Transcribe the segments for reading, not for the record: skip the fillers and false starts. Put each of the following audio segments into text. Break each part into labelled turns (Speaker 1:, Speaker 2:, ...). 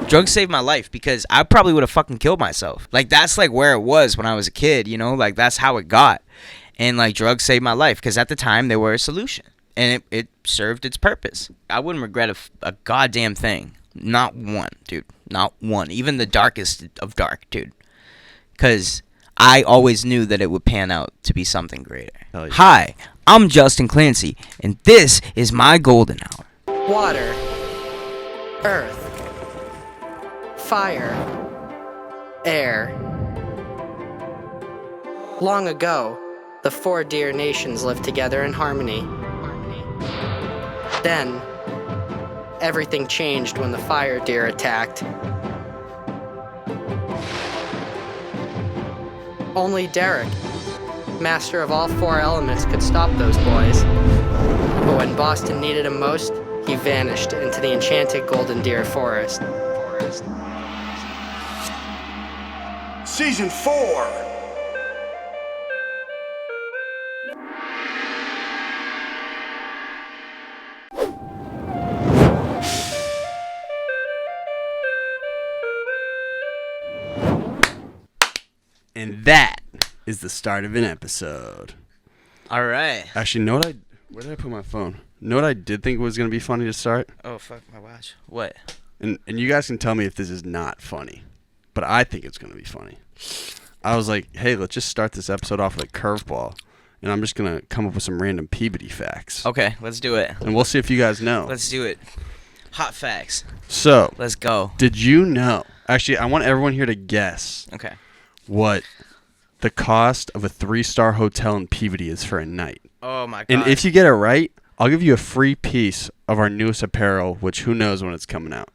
Speaker 1: Drugs saved my life because I probably would have fucking killed myself. Like, that's, like, where it was when I was a kid, you know? Like, that's how it got. And, like, drugs saved my life because at the time, they were a solution. And it served its purpose. I wouldn't regret a goddamn thing. Not one, dude. Not one. Even the darkest of dark, dude. Because I always knew that it would pan out to be something greater.
Speaker 2: Yeah.
Speaker 1: Hi, I'm Justin Clancy, and this is my golden hour.
Speaker 3: Water, earth, fire, air. Long ago, the 4 deer nations lived together in harmony. Then, everything changed when the fire deer attacked. Only Derek, master of all 4 elements, could stop those boys. But when Boston needed him most, he vanished into the enchanted golden deer forest.
Speaker 4: Season 4.
Speaker 2: And that is the start of an episode.
Speaker 1: All right.
Speaker 2: Actually, where did I put my phone? Know what I did think was going to be funny to start?
Speaker 1: Oh, fuck my watch. What?
Speaker 2: And you guys can tell me if this is not funny. But I think it's going to be funny. I was like, hey, let's just start this episode off with a curveball. And I'm just going to come up with some random Peabody facts.
Speaker 1: Okay, let's do it.
Speaker 2: And we'll see if you guys know.
Speaker 1: Let's do it. Hot facts.
Speaker 2: So,
Speaker 1: Let's go.
Speaker 2: did you know? Actually, I want everyone here to guess
Speaker 1: Okay.
Speaker 2: what the cost of a 3-star hotel in Peabody is for a night.
Speaker 1: Oh, my God.
Speaker 2: And if you get it right, I'll give you a free piece of our newest apparel, which who knows when it's coming out.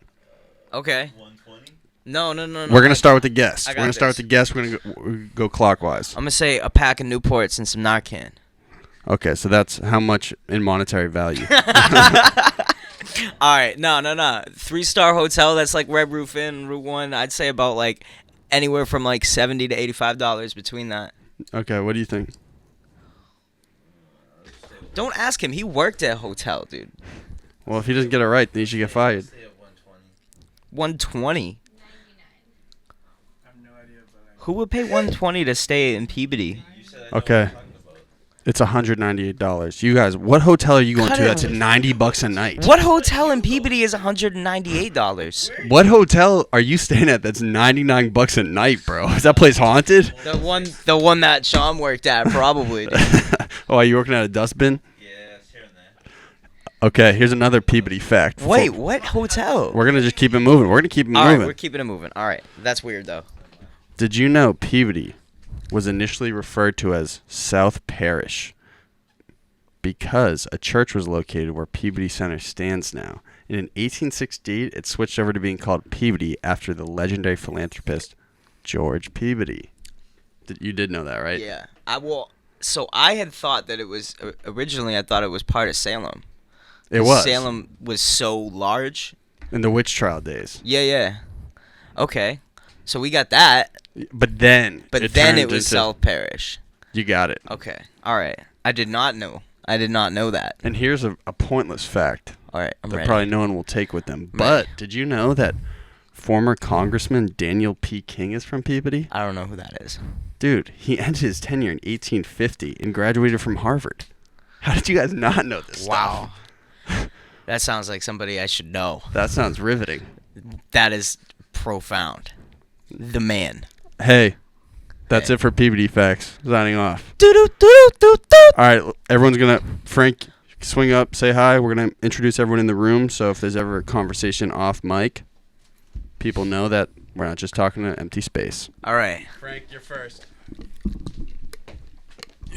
Speaker 1: Okay. 120? No.
Speaker 2: We're going to start with the guess.
Speaker 1: I
Speaker 2: We're
Speaker 1: got
Speaker 2: going to start with
Speaker 1: this.
Speaker 2: the guess. We're going to go clockwise.
Speaker 1: I'm going to say a pack of Newports and some Narcan.
Speaker 2: Okay, so that's how much in monetary value.
Speaker 1: All right. No. 3-star hotel, that's like Red Roof Inn, Route 1. I'd say about like anywhere from like $70 to $85 between that.
Speaker 2: Okay, what do you think?
Speaker 1: Don't ask him. He worked at a hotel, dude.
Speaker 2: Well, if he doesn't get it right, then he should get fired.
Speaker 1: 120. Who would pay 120 to stay in Peabody?
Speaker 2: Okay. It's $198. You guys, what hotel are you going
Speaker 1: Cut
Speaker 2: to
Speaker 1: it.
Speaker 2: that's $90 a night?
Speaker 1: What hotel in Peabody is $198?
Speaker 2: What hotel are you staying at that's $99 a night, bro? Is that place haunted?
Speaker 1: The one that Sean worked at, probably. Dude.
Speaker 2: Oh, are you working at a dustbin?
Speaker 5: Yeah, it's here and there.
Speaker 2: Okay, here's another Peabody fact.
Speaker 1: Wait, what hotel?
Speaker 2: We're going to just keep it moving. We're going to keep it
Speaker 1: All right,
Speaker 2: moving.
Speaker 1: we're keeping it moving. All right, that's weird though.
Speaker 2: Did you know Peabody was initially referred to as South Parish because a church was located where Peabody Center stands now? And in 1868, it switched over to being called Peabody after the legendary philanthropist George Peabody. You did know that, right?
Speaker 1: Yeah, So I had thought that it was originally. I thought it was part of Salem.
Speaker 2: It was.
Speaker 1: Salem was so large.
Speaker 2: In the witch trial days.
Speaker 1: Yeah. Okay, so we got that.
Speaker 2: But then
Speaker 1: But
Speaker 2: it
Speaker 1: then
Speaker 2: turned
Speaker 1: it was
Speaker 2: into-
Speaker 1: South Parish.
Speaker 2: You got it.
Speaker 1: Okay. All right. I did not know that.
Speaker 2: And here's a pointless fact
Speaker 1: All right. I'm
Speaker 2: that
Speaker 1: ready.
Speaker 2: probably no one will take with them.
Speaker 1: I'm
Speaker 2: But
Speaker 1: ready.
Speaker 2: did you know that former Congressman Daniel P. King is from Peabody?
Speaker 1: I don't know who that is.
Speaker 2: Dude, he ended his tenure in 1850 and graduated from Harvard. How did you guys not know this
Speaker 1: Wow.
Speaker 2: stuff?
Speaker 1: That sounds like somebody I should know.
Speaker 2: That sounds riveting.
Speaker 1: That is profound. The man.
Speaker 2: Hey, that's
Speaker 1: Hey.
Speaker 2: it for Peabody Facts. Signing off.
Speaker 1: Doo-doo-doo-doo-doo.
Speaker 2: All right, everyone's going to, Frank, swing up, say hi. We're going to introduce everyone in the room, so if there's ever a conversation off mic, people know that we're not just talking to empty space.
Speaker 1: All right.
Speaker 2: Frank, you're first.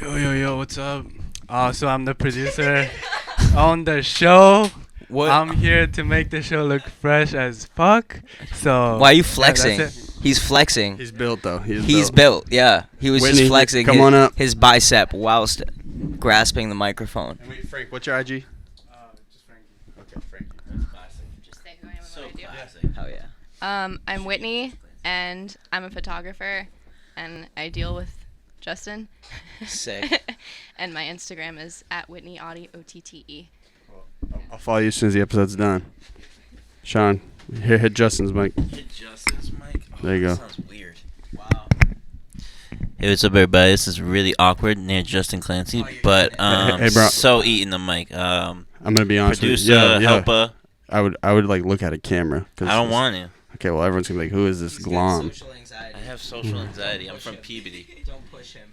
Speaker 6: Yo, what's up? So I'm the producer on the show.
Speaker 1: What?
Speaker 6: I'm here to make the show look fresh as fuck. So
Speaker 1: Why are you
Speaker 6: yeah,
Speaker 1: flexing?
Speaker 6: that's it.
Speaker 1: He's flexing.
Speaker 2: He's built, though.
Speaker 1: He's built. Yeah. He was
Speaker 2: Whitney,
Speaker 1: just flexing
Speaker 2: come on up.
Speaker 1: his bicep whilst grasping the microphone.
Speaker 2: Wait, Frank, what's your IG?
Speaker 6: Just Frankie.
Speaker 2: Okay, Frank.
Speaker 7: Just say who I am and what I do.
Speaker 5: Classic.
Speaker 1: Hell yeah.
Speaker 7: I'm Whitney, and I'm a photographer, and I deal with Justin.
Speaker 1: Sick.
Speaker 7: And my Instagram is @WhitneyAutie, OTTE.
Speaker 2: I'll follow you as soon as the episode's done. Sean, Here, hit Justin's mic.
Speaker 4: Justin's mic. Oh,
Speaker 2: There you go.
Speaker 4: That sounds weird. Wow. Hey, what's up, everybody? This is really awkward near Justin Clancy, but
Speaker 2: Hey, bro.
Speaker 4: so eating the mic.
Speaker 2: I'm gonna be honest
Speaker 4: Producer,
Speaker 2: with you. Yeah,
Speaker 4: helper.
Speaker 2: I would like look at a camera.
Speaker 4: I don't want to.
Speaker 2: Okay, well everyone's gonna be like, who is this glom?
Speaker 4: I have social anxiety. I'm from Peabody.
Speaker 1: Don't push him.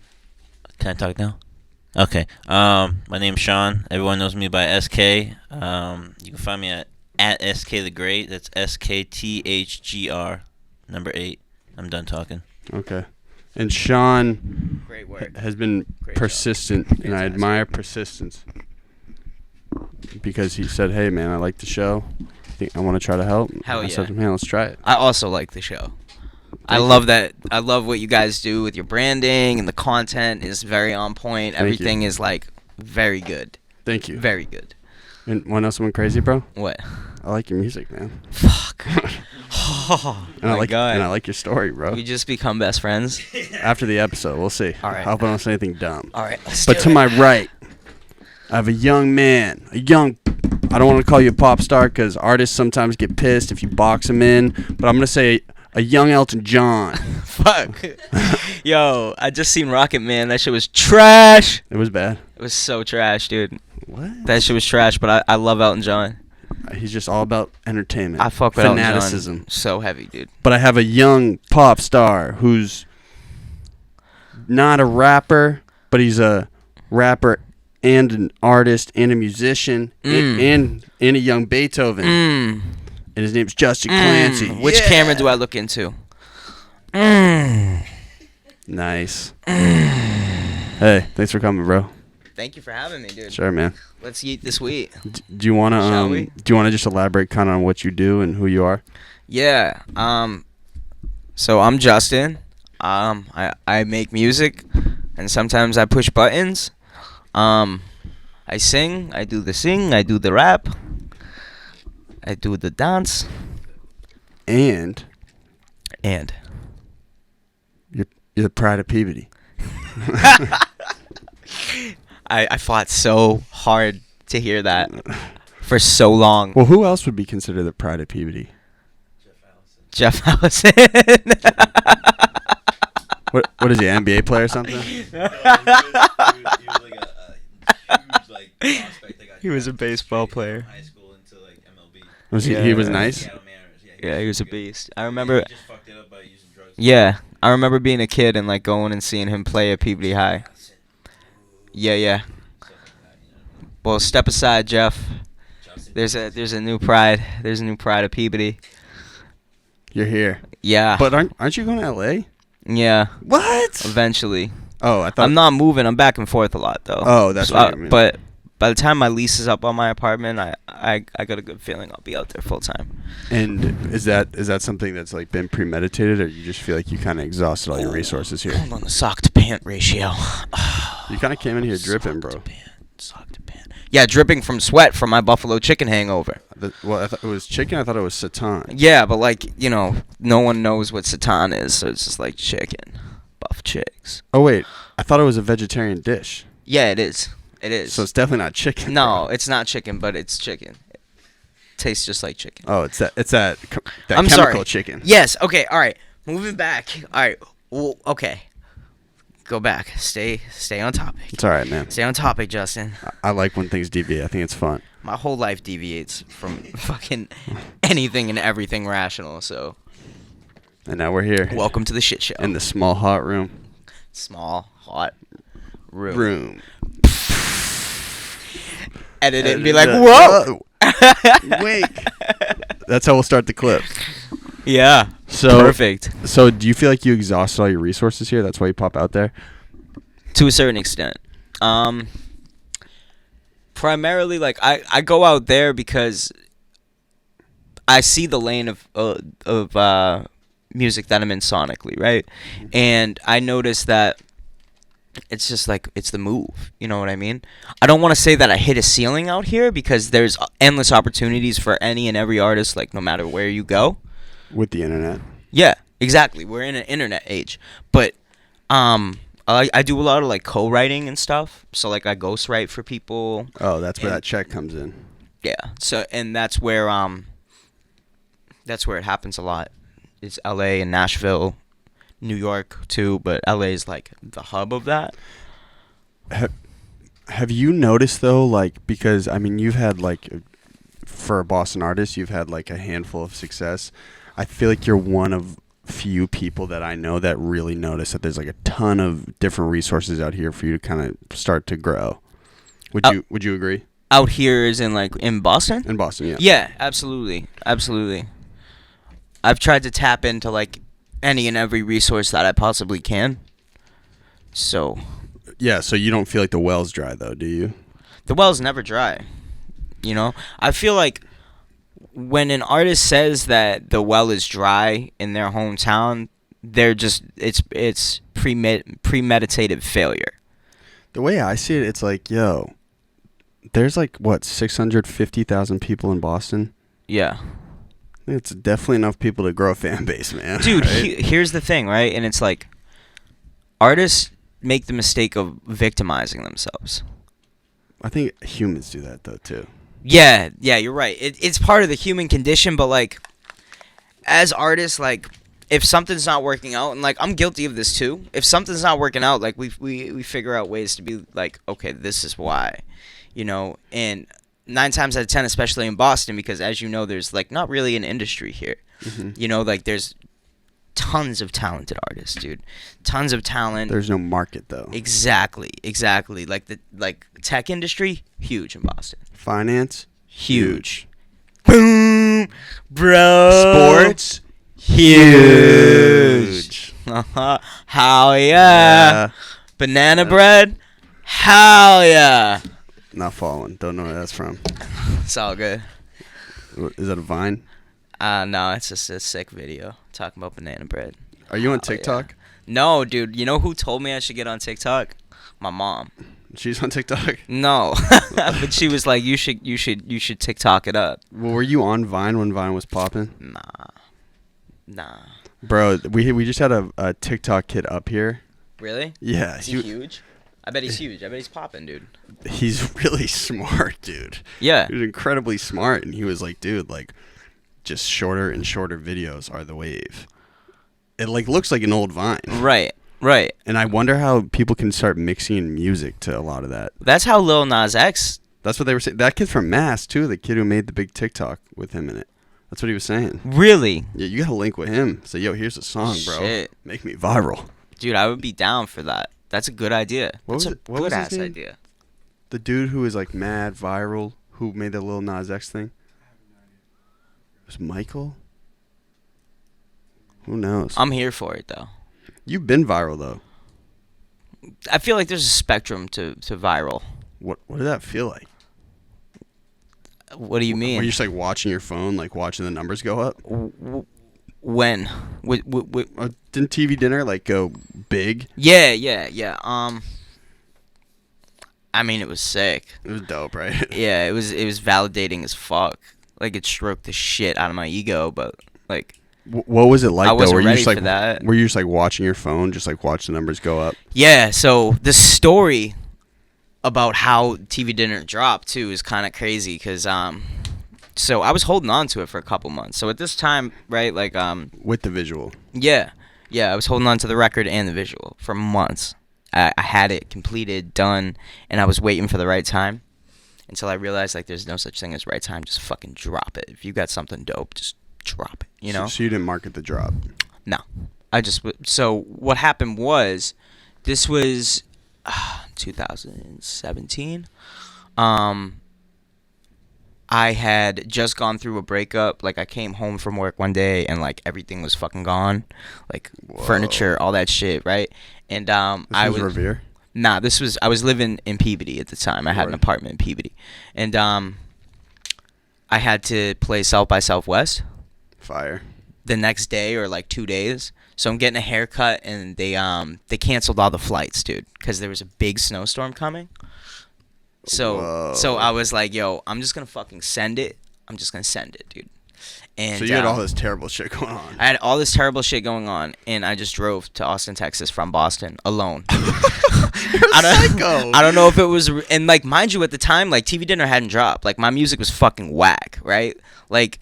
Speaker 4: Can I talk now? Okay. My name's Sean. Everyone knows me by SK. You can find me at SK the Great. That's SKTHGR, number 8. I'm done talking.
Speaker 2: Okay. And Sean
Speaker 1: Great work.
Speaker 2: has been
Speaker 1: Great
Speaker 2: persistent,
Speaker 1: job.
Speaker 2: and I admire persistence. Because he said, "Hey, man, I like the show. I think I want to try to help."
Speaker 1: Hell
Speaker 2: I
Speaker 1: yeah.
Speaker 2: said, "Man, let's try it."
Speaker 1: I also like the show. I
Speaker 2: Thank
Speaker 1: love that. I love what you guys do with your branding, and the content is very on point.
Speaker 2: Thank you.
Speaker 1: Everything is like very good.
Speaker 2: Thank you.
Speaker 1: Very good.
Speaker 2: And want to know something crazy, bro?
Speaker 1: What?
Speaker 2: I like your music, man.
Speaker 1: Fuck. Oh
Speaker 2: And I
Speaker 1: my
Speaker 2: like
Speaker 1: God.
Speaker 2: and I like your story, bro.
Speaker 1: We just become best friends.
Speaker 2: After the episode, we'll see.
Speaker 1: All right.
Speaker 2: I hope I don't say anything dumb.
Speaker 1: All right. Let's
Speaker 2: But
Speaker 1: do
Speaker 2: to
Speaker 1: it.
Speaker 2: my right, I have a young man, I don't want to call you a pop star because artists sometimes get pissed if you box them in, but I'm going to say a young Elton John.
Speaker 1: Fuck. Yo, I just seen Rocket Man. That shit was trash.
Speaker 2: It was bad.
Speaker 1: It was so trash, dude.
Speaker 2: What?
Speaker 1: That shit was trash, but I love Elton John.
Speaker 2: He's just all about entertainment.
Speaker 1: I fuck with Elton
Speaker 2: fanaticism.
Speaker 1: John. So heavy, dude.
Speaker 2: But I have a young pop star who's not a rapper, but he's a rapper and an artist and a musician and a young Beethoven.
Speaker 1: Mm.
Speaker 2: And his name's Justin Clancy.
Speaker 1: Which camera do I look into?
Speaker 2: Nice. Hey, thanks for coming, bro.
Speaker 1: Thank you for having me, dude.
Speaker 2: Sure, man.
Speaker 1: Let's eat this wheat.
Speaker 2: Do you want
Speaker 1: Shall we?
Speaker 2: to do you want to just elaborate kind of on what you do and who you are?
Speaker 1: Yeah. So I'm Justin. I make music, and sometimes I push buttons. I sing. I do the rap. I do the dance.
Speaker 2: And
Speaker 1: And
Speaker 2: you're the pride of Peabody.
Speaker 1: I fought so hard to hear that for so long.
Speaker 2: Well, who else would be considered the pride of Peabody?
Speaker 1: Jeff Allison.
Speaker 2: What is he, an NBA player or something?
Speaker 1: He was a baseball player.
Speaker 2: Was he?
Speaker 1: Yeah.
Speaker 2: He was nice.
Speaker 1: Yeah, he was a beast. I remember. Yeah, I remember being a kid and like going and seeing him play at Peabody High. Yeah. Well, step aside, Jeff. There's a new pride. There's a new pride of Peabody.
Speaker 2: You're here.
Speaker 1: Yeah.
Speaker 2: But aren't you going to LA?
Speaker 1: Yeah.
Speaker 2: What?
Speaker 1: Eventually.
Speaker 2: Oh, I thought.
Speaker 1: I'm not moving. I'm back and forth a lot though.
Speaker 2: Oh, that's what I mean.
Speaker 1: But by the time my lease is up on my apartment, I got a good feeling I'll be out there full time.
Speaker 2: And is that something that's like been premeditated, or you just feel like you kind of exhausted all your resources here?
Speaker 1: Hold on the sock to pant ratio.
Speaker 2: You kind of came in here dripping, bro.
Speaker 1: Sock to pant. Yeah, dripping from sweat from my buffalo chicken hangover.
Speaker 2: Well, I thought it was chicken. I thought it was seitan.
Speaker 1: Yeah, but like, no one knows what seitan is, so it's just like chicken. Buff chicks.
Speaker 2: Oh wait, I thought it was a vegetarian dish.
Speaker 1: Yeah, it is. It is.
Speaker 2: So it's definitely not chicken.
Speaker 1: No,
Speaker 2: bro.
Speaker 1: it's not chicken, but it's chicken. It tastes just like chicken.
Speaker 2: Oh, it's that
Speaker 1: I'm
Speaker 2: chemical
Speaker 1: sorry.
Speaker 2: chicken.
Speaker 1: Yes. Okay. All right. Moving back. All right. Well, okay. Go back. Stay on topic.
Speaker 2: It's all right, man.
Speaker 1: Stay on topic, Justin.
Speaker 2: I like when things deviate. I think it's fun.
Speaker 1: My whole life deviates from fucking anything and everything rational. So,
Speaker 2: And now we're here
Speaker 1: welcome to the shit show.
Speaker 2: in the small hot room.
Speaker 1: Small hot room. Edit it and be like, whoa.
Speaker 2: Wake. That's how we'll start the clip.
Speaker 1: Yeah.
Speaker 2: So
Speaker 1: Perfect.
Speaker 2: So do you feel like you exhausted all your resources here? That's why you pop out there?
Speaker 1: To a certain extent. Primarily, like, I go out there because I see the lane of music that I'm in sonically, right? And I notice that it's just like, it's the move. You know what I mean? I don't want to say that I hit a ceiling out here because there's endless opportunities for any and every artist, like, no matter where you go.
Speaker 2: With the internet.
Speaker 1: Yeah, exactly. We're in an internet age. But I do a lot of like co-writing and stuff. So like I ghostwrite for people.
Speaker 2: Oh, that's where
Speaker 1: And-
Speaker 2: that check comes in.
Speaker 1: Yeah. So and that's where That's where it happens a lot. It's L.A. and Nashville, New York too, but L.A. is like the hub of that.
Speaker 2: Have you noticed though, like, because I mean, you've had like, for a Boston artist, you've had like a handful of success. I feel like you're one of few people that I know that really notice that there's like a ton of different resources out here for you to kind of start to grow. Would you agree?
Speaker 1: Out here is in like in Boston?
Speaker 2: In Boston, yeah.
Speaker 1: Yeah, absolutely. Absolutely. I've tried to tap into like any and every resource that I possibly can. So
Speaker 2: Yeah, so you don't feel like the well's dry though, do you?
Speaker 1: the well's never dry. You know? I feel like when an artist says that the well is dry in their hometown, they're just it's premeditated failure.
Speaker 2: The way I see it, it's like, yo, there's like what 650,000 people in Boston.
Speaker 1: Yeah.
Speaker 2: It's definitely enough people to grow a fan base, man.
Speaker 1: Dude,
Speaker 2: right?
Speaker 1: here's the thing, right? And it's like artists make the mistake of victimizing themselves.
Speaker 2: I think humans do that though too.
Speaker 1: Yeah, you're right. It's part of the human condition, but like as artists, like if something's not working out, and like I'm guilty of this too. If something's not working out, like we figure out ways to be like, okay, this is why, you know. And 9 times out of 10, especially in Boston, because as you know, there's like not really an industry here.
Speaker 2: Mm-hmm.
Speaker 1: You know, like there's tons of talented artists, dude. Tons of talent.
Speaker 2: There's no market though.
Speaker 1: Exactly. Like the tech industry, huge in Boston.
Speaker 2: Finance,
Speaker 1: Huge. Boom, bro.
Speaker 2: sports,
Speaker 1: huge. Hell yeah. Banana bread, hell yeah.
Speaker 2: Not following. Don't know where that's from.
Speaker 1: It's all good.
Speaker 2: Is that a Vine?
Speaker 1: No, it's just a sick video talking about banana bread.
Speaker 2: Are you on
Speaker 1: Hell yeah.
Speaker 2: TikTok?
Speaker 1: No, dude. You know who told me I should get on TikTok? My mom.
Speaker 2: She's on TikTok.
Speaker 1: No, but she was like, you should TikTok it up.
Speaker 2: Well, were you on Vine when Vine was popping?
Speaker 1: Nah.
Speaker 2: Bro, we just had a TikTok kid up here.
Speaker 1: Really?
Speaker 2: Yeah.
Speaker 1: Is he huge? I bet he's huge. I bet he's popping, dude.
Speaker 2: He's really smart, dude.
Speaker 1: Yeah.
Speaker 2: He was incredibly smart, and he was like, dude, like, just shorter and shorter videos are the wave. It like looks like an old Vine.
Speaker 1: Right.
Speaker 2: And I wonder how people can start mixing music to a lot of that.
Speaker 1: That's how Lil Nas X.
Speaker 2: That's what they were saying. That kid's from Mass too. The kid who made the big TikTok with him in it. That's what he was saying.
Speaker 1: Really?
Speaker 2: Yeah, you gotta link with him. Say, yo, here's a song, bro.
Speaker 1: Shit.
Speaker 2: Make me viral.
Speaker 1: Dude, I would be down for that. That's a good idea.
Speaker 2: What
Speaker 1: That's
Speaker 2: was his
Speaker 1: good-ass
Speaker 2: name?
Speaker 1: idea.
Speaker 2: The dude who was like mad viral, who made the Lil Nas X thing. It was Michael? Who knows?
Speaker 1: I'm here for it, though.
Speaker 2: You've been viral though.
Speaker 1: I feel like there's a spectrum to viral.
Speaker 2: What did that feel like?
Speaker 1: What do you mean?
Speaker 2: Were you just like watching your phone, like watching the numbers go up?
Speaker 1: When?
Speaker 2: Didn't TV dinner like go big?
Speaker 1: Yeah. I mean, it was sick.
Speaker 2: It was dope, right?
Speaker 1: Yeah, it was validating as fuck. Like, it stroked the shit out of my ego, but like.
Speaker 2: What was it like
Speaker 1: I
Speaker 2: though?
Speaker 1: wasn't
Speaker 2: Were you
Speaker 1: ready
Speaker 2: just like
Speaker 1: for that.
Speaker 2: Were you just like watching your phone, just like watch the numbers go up?
Speaker 1: Yeah, so the story about how TV dinner dropped too is kind of crazy because so I was holding on to it for a couple months. So at this time, right, like
Speaker 2: With the visual.
Speaker 1: yeah, I was holding on to the record and the visual for months. I had it completed, done, and I was waiting for the right time until I realized like there's no such thing as right time. Just fucking drop it. If you got something dope, just drop it. You know.
Speaker 2: So you didn't market the drop.
Speaker 1: No, so what happened was, this was 2017. I had just gone through a breakup. Like, I came home from work one day and like everything was fucking gone, like furniture, all that shit, right? And
Speaker 2: This was Revere.
Speaker 1: Nah, I was living in Peabody at the time. I had an apartment in Peabody, and I had to play South by Southwest.
Speaker 2: Fire.
Speaker 1: The next day or like 2 days. So I'm getting a haircut and they canceled all the flights, dude, because there was a big snowstorm coming. So I was like, yo, I'm just gonna fucking send it. I'm just gonna send it, dude. And
Speaker 2: so you had all this terrible shit going on.
Speaker 1: I had all this terrible shit going on, and I just drove to Austin, Texas from Boston alone.
Speaker 2: Psycho.
Speaker 1: I don't know if it was, and like, mind you, at the time, like TV dinner hadn't dropped. Like, my music was fucking whack, right? Like,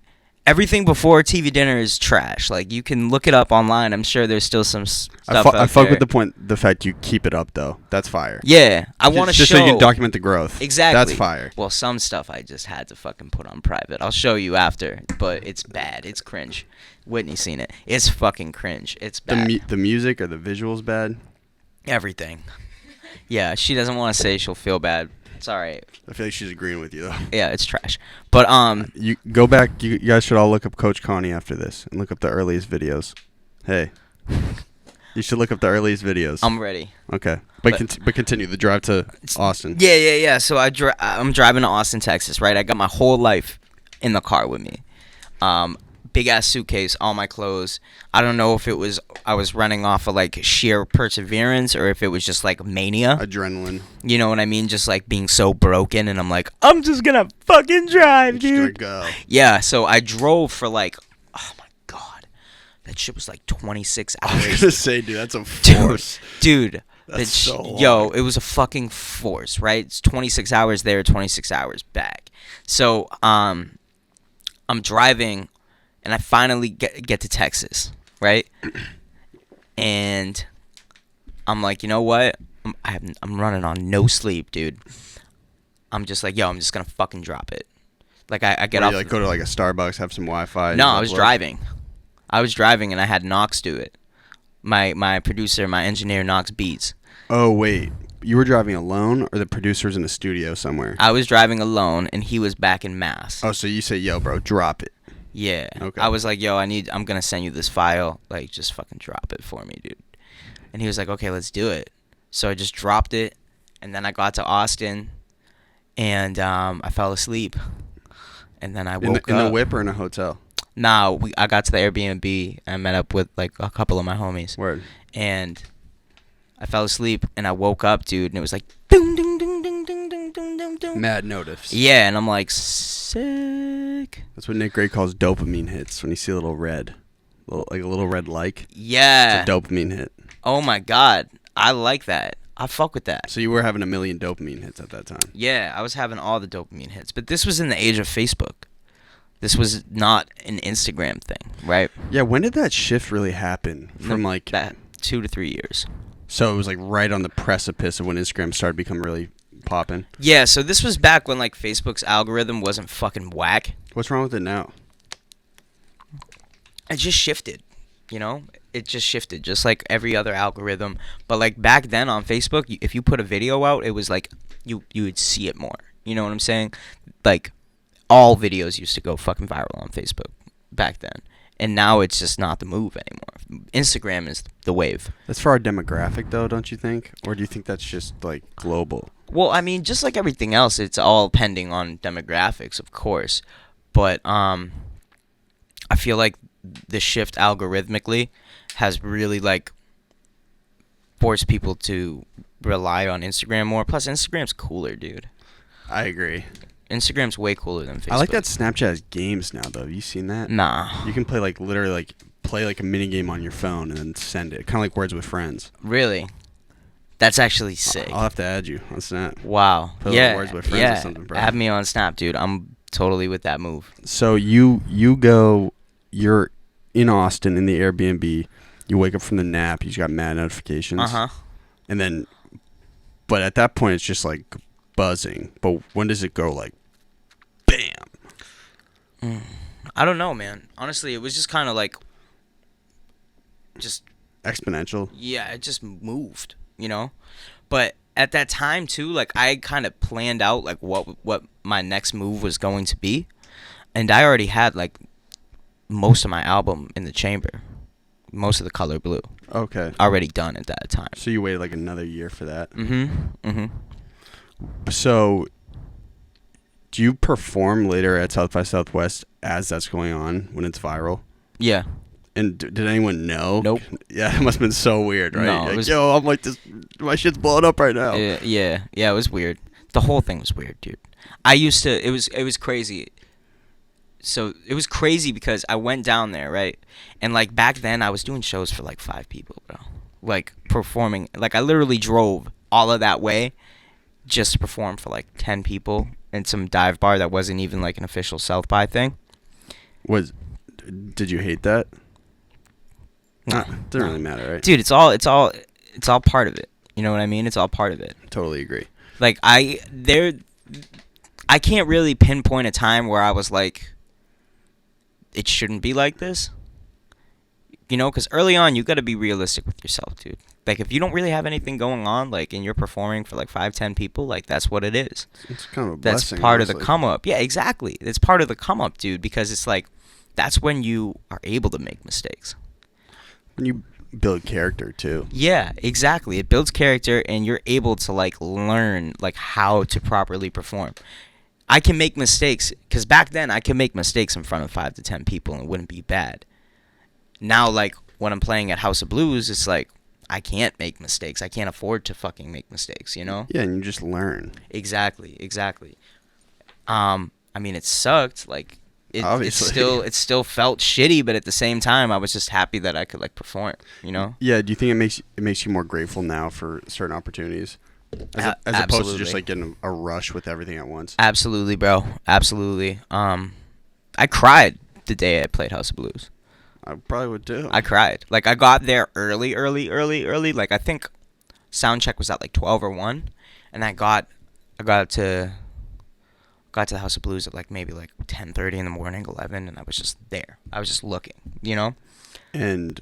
Speaker 1: everything before TV dinner is trash. Like, you can look it up online. I'm sure there's still some stuff
Speaker 2: I
Speaker 1: out
Speaker 2: fuck
Speaker 1: there.
Speaker 2: with the fact you keep it up though. That's fire.
Speaker 1: Yeah, I want to show.
Speaker 2: Just so you can document the growth.
Speaker 1: Exactly.
Speaker 2: That's fire.
Speaker 1: Well, some stuff I just had to fucking put on private. I'll show you after, but it's bad. It's cringe. Whitney's seen it. It's fucking cringe. It's bad.
Speaker 2: The music or the visuals bad?
Speaker 1: Everything. Yeah, she doesn't want to say she'll feel bad. It's all right.
Speaker 2: I feel like she's agreeing with you though.
Speaker 1: Yeah, it's trash. But
Speaker 2: You go back. You guys should all look up Coach Connie after this and look up the earliest videos. Hey, you should look up the earliest videos.
Speaker 1: I'm ready.
Speaker 2: Okay, but continue the drive to Austin.
Speaker 1: Yeah. So I'm driving to Austin, Texas, right? I got my whole life in the car with me. Big ass suitcase, all my clothes. I don't know if it was I was running off of like sheer perseverance or if it was just like mania.
Speaker 2: Adrenaline.
Speaker 1: You know what I mean? Just like being so broken, and I'm like, I'm just gonna fucking drive, dude.
Speaker 2: Just gonna go.
Speaker 1: Yeah, so I drove for like, oh my god, that shit was like 26 hours.
Speaker 2: I was gonna say, dude, that's a force.
Speaker 1: Dude.
Speaker 2: That's so long.
Speaker 1: Yo, it was a fucking force, right? It's 26 hours there, 26 hours back. So, I'm driving, and I finally get to Texas, right? And I'm like, you know what? I'm running on no sleep, dude. I'm just like, yo, I'm just gonna fucking drop it. Like I get off.
Speaker 2: You like go to like a Starbucks, have some Wi-Fi.
Speaker 1: No, I was driving. I was driving, and I had Knox do it. My producer, my engineer, Knox Beats.
Speaker 2: Oh wait, you were driving alone, or the producer's in the studio somewhere?
Speaker 1: I was driving alone, and he was back in Mass.
Speaker 2: Oh, so you say, yo, bro, drop it.
Speaker 1: Yeah.
Speaker 2: Okay.
Speaker 1: I was like, yo, I'm gonna send you this file. Like, just fucking drop it for me, dude. And he was like, okay, let's do it. So I just dropped it, and then I got to Austin, and I fell asleep. And then I woke up.
Speaker 2: In the whip or in a hotel?
Speaker 1: Nah, I got to the Airbnb, and I met up with like a couple of my homies.
Speaker 2: Word.
Speaker 1: And I fell asleep, and I woke up, dude, and it was like ding ding ding ding ding ding ding ding ding.
Speaker 2: Mad notice.
Speaker 1: Yeah, and I'm like, sick.
Speaker 2: That's what Nick Gray calls dopamine hits. When you see a little red, like a little red like.
Speaker 1: Yeah.
Speaker 2: It's a dopamine hit.
Speaker 1: Oh my god, I like that. I fuck with that.
Speaker 2: So you were having a million dopamine hits at that time.
Speaker 1: Yeah, I was having all the dopamine hits, but this was in the age of Facebook. This was not an Instagram thing, right?
Speaker 2: Yeah, when did that shift really happen? From like
Speaker 1: that 2 to 3 years.
Speaker 2: So it was like right on the precipice of when Instagram started becoming really popping.
Speaker 1: Yeah, so this was back when like Facebook's algorithm wasn't fucking whack.
Speaker 2: What's wrong with it now?
Speaker 1: It just shifted, you know? It just shifted, just like every other algorithm. But like back then on Facebook, if you put a video out, it was like you would see it more. You know what I'm saying? Like all videos used to go fucking viral on Facebook back then. And now it's just not the move anymore. Instagram is the wave.
Speaker 2: That's for our demographic, though, don't you think? Or do you think that's just, like, global?
Speaker 1: Well, I mean, just like everything else, it's all pending on demographics, of course. But I feel like the shift algorithmically has really, like, forced people to rely on Instagram more. Plus, Instagram's cooler, dude.
Speaker 2: I agree.
Speaker 1: Instagram's way cooler than Facebook.
Speaker 2: I like that Snapchat has games now, though. Have you seen that?
Speaker 1: Nah.
Speaker 2: You can play, like, literally, like, play, like, a mini game on your phone and then send it. Kind of like Words with Friends.
Speaker 1: Really? That's actually sick.
Speaker 2: I'll have to add you on Snap.
Speaker 1: Wow.
Speaker 2: Play
Speaker 1: yeah.
Speaker 2: Words with Friends or something, bro.
Speaker 1: Add me on Snap, dude. I'm totally with that move.
Speaker 2: So you're in Austin in the Airbnb. You wake up from the nap. You got mad notifications.
Speaker 1: Uh-huh.
Speaker 2: And then, but at that point, it's just, like, buzzing. But when does it go, like, bam?
Speaker 1: I don't know, man. Honestly, it was just kind of like, just
Speaker 2: Exponential.
Speaker 1: yeah, it just moved, you know. But at that time too, like I kind of planned out like what my next move was going to be, and I already had like most of my album in the chamber, most of the Color Blue
Speaker 2: Okay.
Speaker 1: already done at that time.
Speaker 2: So you waited like another year for that. So, do you perform later at South by Southwest as that's going on when it's viral?
Speaker 1: Yeah.
Speaker 2: And did anyone know?
Speaker 1: Nope.
Speaker 2: Yeah, it must have been so weird, right?
Speaker 1: No, it
Speaker 2: Like,
Speaker 1: was-
Speaker 2: yo, I'm like this. My shit's blowing up right now.
Speaker 1: Yeah. It was weird. The whole thing was weird, dude. It was crazy. So it was crazy because I went down there, right? And like back then I was doing shows for like 5 people, bro. Like performing, like I literally drove all of that way just to perform for like 10 people in some dive bar that wasn't even like an official South by thing.
Speaker 2: Did you hate that?
Speaker 1: No,
Speaker 2: Doesn't
Speaker 1: no.
Speaker 2: really matter, right?
Speaker 1: Dude, it's all part of it. You know what I mean? It's all part of it.
Speaker 2: Totally agree.
Speaker 1: Like I can't really pinpoint a time where I was like, it shouldn't be like this. You know, because early on, you got to be realistic with yourself, dude. Like, if you don't really have anything going on, like, and you're performing for, like, 5-10 people, like, that's what it is.
Speaker 2: It's kind of a
Speaker 1: That's
Speaker 2: blessing.
Speaker 1: part of the
Speaker 2: honestly.
Speaker 1: come-up. Yeah, exactly. It's part of the come-up, dude, because it's, like, that's when you are able to make mistakes.
Speaker 2: When you build character, too.
Speaker 1: Yeah, exactly. It builds character, and you're able to, like, learn, like, how to properly perform. I can make mistakes, because back then, I could make mistakes in front of 5 to 10 people, and it wouldn't be bad. Now, like, when I'm playing at House of Blues, it's like, I can't make mistakes. I can't afford to fucking make mistakes, you know?
Speaker 2: Yeah, and you just learn.
Speaker 1: Exactly. I mean, it sucked. Like,
Speaker 2: Obviously.
Speaker 1: it still felt shitty, but at the same time, I was just happy that I could, like, perform, you know?
Speaker 2: Yeah, do you think it makes you more grateful now for certain opportunities? As opposed to
Speaker 1: Absolutely.
Speaker 2: just, like, getting a rush with everything at once?
Speaker 1: Absolutely, bro. Absolutely. I cried the day I played House of Blues.
Speaker 2: I probably would, too.
Speaker 1: I cried. Like, I got there early. Like, I think sound check was at, like, 12 or 1. And I got to the House of Blues at, like, maybe, like, 10:30 in the morning, 11. And I was just there. I was just looking, you know?
Speaker 2: And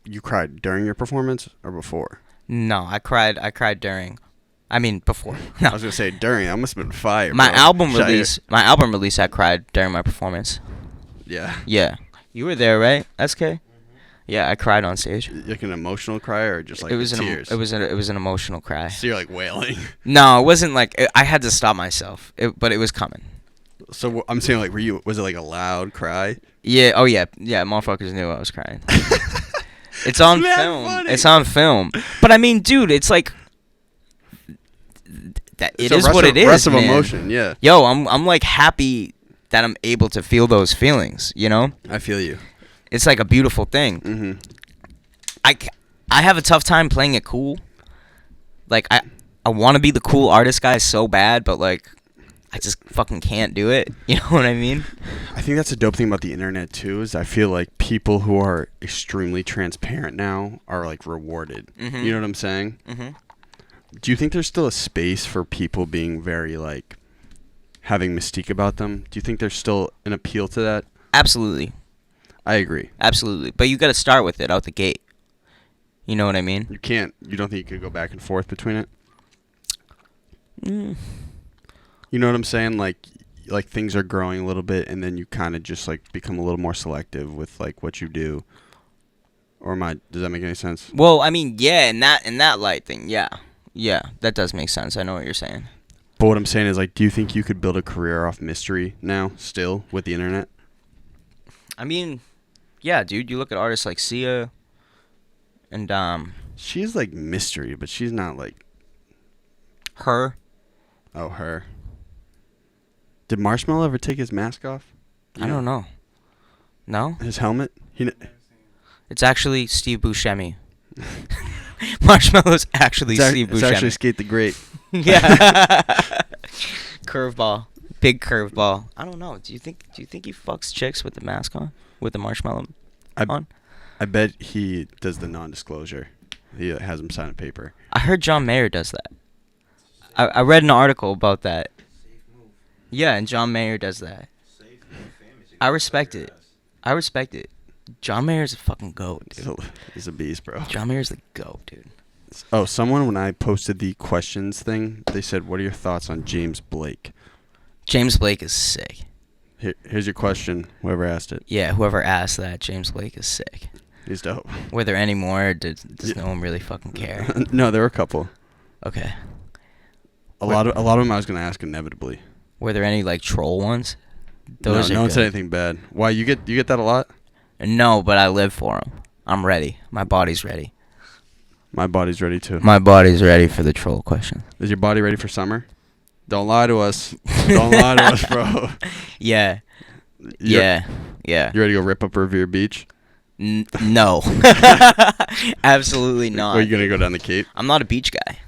Speaker 2: you cried during your performance or before?
Speaker 1: No, I cried during. I mean, before. No.
Speaker 2: I was going to say during. I must have been fire,
Speaker 1: My
Speaker 2: bro.
Speaker 1: album
Speaker 2: Shot
Speaker 1: release, I cried during my performance.
Speaker 2: Yeah.
Speaker 1: Yeah. You were there, right, SK? Yeah, I cried on stage.
Speaker 2: Like an emotional cry or just like
Speaker 1: it was
Speaker 2: tears?
Speaker 1: it was an emotional cry.
Speaker 2: So you're like wailing.
Speaker 1: No, it wasn't like I had to stop myself. But it was coming.
Speaker 2: So I'm saying, like, was it like a loud cry?
Speaker 1: Yeah. Oh yeah. Yeah. Motherfuckers knew I was crying. It's on
Speaker 2: Mad
Speaker 1: film.
Speaker 2: funny.
Speaker 1: It's on film. But I mean, dude, it's like that. It is what it is.
Speaker 2: Rest of
Speaker 1: man.
Speaker 2: emotion, yeah.
Speaker 1: Yo, I'm like happy that I'm able to feel those feelings. You know,
Speaker 2: I feel you.
Speaker 1: it's like a beautiful thing.
Speaker 2: Mm-hmm.
Speaker 1: I have a tough time playing it cool. Like I want to be the cool artist guy so bad, but like I just fucking can't do it. You know what I mean?
Speaker 2: I think that's a dope thing about the internet too. Is I feel like people who are extremely transparent now are like rewarded.
Speaker 1: Mhm.
Speaker 2: You know what I'm saying?
Speaker 1: Mm-hmm.
Speaker 2: Do you think there's still a space for people being very like having mystique about them? Do you think there's still an appeal to that?
Speaker 1: Absolutely.
Speaker 2: I agree.
Speaker 1: Absolutely. But you got to start with it out the gate. You know what I mean?
Speaker 2: You can't. You don't think you could go back and forth between it?
Speaker 1: Mm.
Speaker 2: You know what I'm saying? Like things are growing a little bit, and then you kind of just like become a little more selective with like what you do. Or does that make any sense?
Speaker 1: Well, I mean, yeah, in that light thing, yeah. Yeah, that does make sense. I know what you're saying.
Speaker 2: But what I'm saying is, like, do you think you could build a career off mystery now, still, with the internet?
Speaker 1: I mean, yeah, dude, you look at artists like Sia and
Speaker 2: She's like mystery, but she's not like
Speaker 1: her.
Speaker 2: oh her. Did Marshmallow ever take his mask off?
Speaker 1: I don't know. No?
Speaker 2: His helmet?
Speaker 1: It's actually Steve Buscemi. Marshmallow's actually Steve Buscemi.
Speaker 2: It's actually Skate the Great.
Speaker 1: Yeah. Curveball. Big curveball. I don't know. Do you think he fucks chicks with the mask on? With the marshmallow on?
Speaker 2: I bet he does the non-disclosure. He has him sign a paper.
Speaker 1: I heard John Mayer does that. I read an article about that. Yeah, and John Mayer does that. I respect it. John Mayer's a fucking goat, dude.
Speaker 2: He's a beast, bro.
Speaker 1: John Mayer's the goat, dude.
Speaker 2: Oh, someone, when I posted the questions thing, they said, what are your thoughts on James Blake?
Speaker 1: James Blake is sick.
Speaker 2: Here's your question, whoever asked it.
Speaker 1: Yeah, whoever asked that, James Blake is sick.
Speaker 2: He's dope.
Speaker 1: Were there any more, or does no one really fucking care?
Speaker 2: No, there were a couple.
Speaker 1: Okay.
Speaker 2: A lot of them I was going to ask inevitably.
Speaker 1: Were there any, like, troll ones?
Speaker 2: No
Speaker 1: Those are
Speaker 2: one said
Speaker 1: good.
Speaker 2: anything bad. Why, you get that a lot?
Speaker 1: No, but I live for them. I'm ready. My body's ready.
Speaker 2: My body's ready too.
Speaker 1: My body's ready for the troll question.
Speaker 2: Is your body ready for summer? Don't lie to us. Don't lie to us, bro.
Speaker 1: Yeah.
Speaker 2: Yeah.
Speaker 1: Yeah.
Speaker 2: You ready to go rip up Revere Beach?
Speaker 1: No. Absolutely not.
Speaker 2: Or are you going to go down the Cape?
Speaker 1: I'm not a beach guy.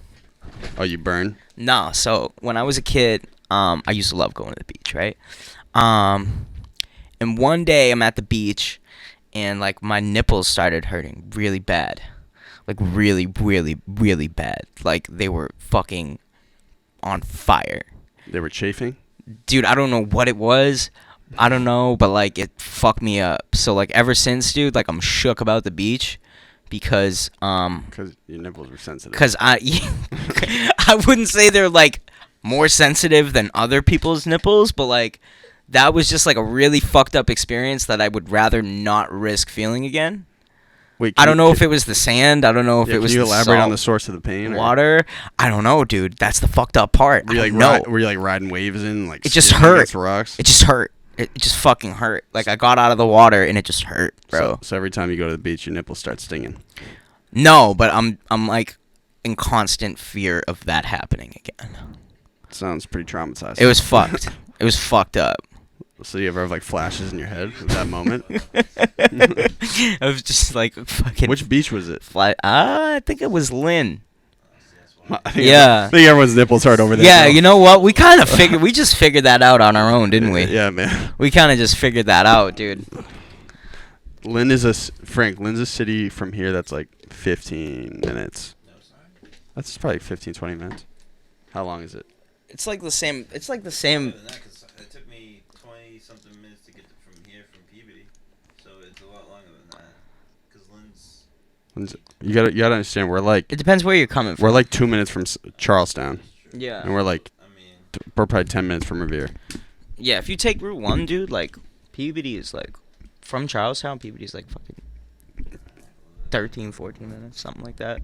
Speaker 2: Oh, you burn?
Speaker 1: No. So when I was a kid, I used to love going to the beach, right? And one day I'm at the beach, and like my nipples started hurting really bad, like really, really, really bad. Like they were fucking on fire.
Speaker 2: They were chafing.
Speaker 1: Dude, I don't know what it was. I don't know, but like it fucked me up. So like ever since, dude, like I'm shook about the beach because
Speaker 2: your nipples were sensitive.
Speaker 1: Cause I wouldn't say they're like more sensitive than other people's nipples, but like that was just like a really fucked up experience that I would rather not risk feeling again.
Speaker 2: Wait,
Speaker 1: I don't know if it was the sand. I don't know if it was
Speaker 2: Can you
Speaker 1: the
Speaker 2: elaborate on
Speaker 1: salt
Speaker 2: the source of the pain?
Speaker 1: water. I don't know, dude. That's the fucked up part.
Speaker 2: Were you were you like riding waves in like?
Speaker 1: It just
Speaker 2: skidding
Speaker 1: hurt.
Speaker 2: against rocks?
Speaker 1: It just hurt. It just fucking hurt. Like I got out of the water and it just hurt, bro.
Speaker 2: So every time you go to the beach, your nipples start stinging.
Speaker 1: No, but I'm like in constant fear of that happening again.
Speaker 2: Sounds pretty traumatizing.
Speaker 1: It was fucked. It was fucked up.
Speaker 2: So you ever have like flashes in your head of that moment?
Speaker 1: I was just like fucking.
Speaker 2: Which beach was it?
Speaker 1: I think it was Lynn.
Speaker 2: I
Speaker 1: Yeah.
Speaker 2: think everyone's nipples hurt over there.
Speaker 1: Yeah,
Speaker 2: bro.
Speaker 1: you know what? We kind of figured. We just figured that out on our own, didn't we?
Speaker 2: Yeah, man.
Speaker 1: We kind of just figured that out, dude.
Speaker 2: Lynn is Lynn's a city from here that's like 15 minutes. That's probably 15, 20 minutes. How long is it?
Speaker 1: It's like the same. It's like the same.
Speaker 4: It took me 20-something minutes to get from here from Peabody, so it's a lot longer than that. Because
Speaker 2: You gotta understand, we're like
Speaker 1: It depends where you're coming from.
Speaker 2: we're like 2 minutes from Charlestown,
Speaker 1: Yeah.
Speaker 2: and we're like we're probably 10 minutes from Revere.
Speaker 1: Yeah, if you take Route 1, dude, like, Peabody is, like, from Charlestown, Peabody is, like, fucking 13, 14 minutes, something like that.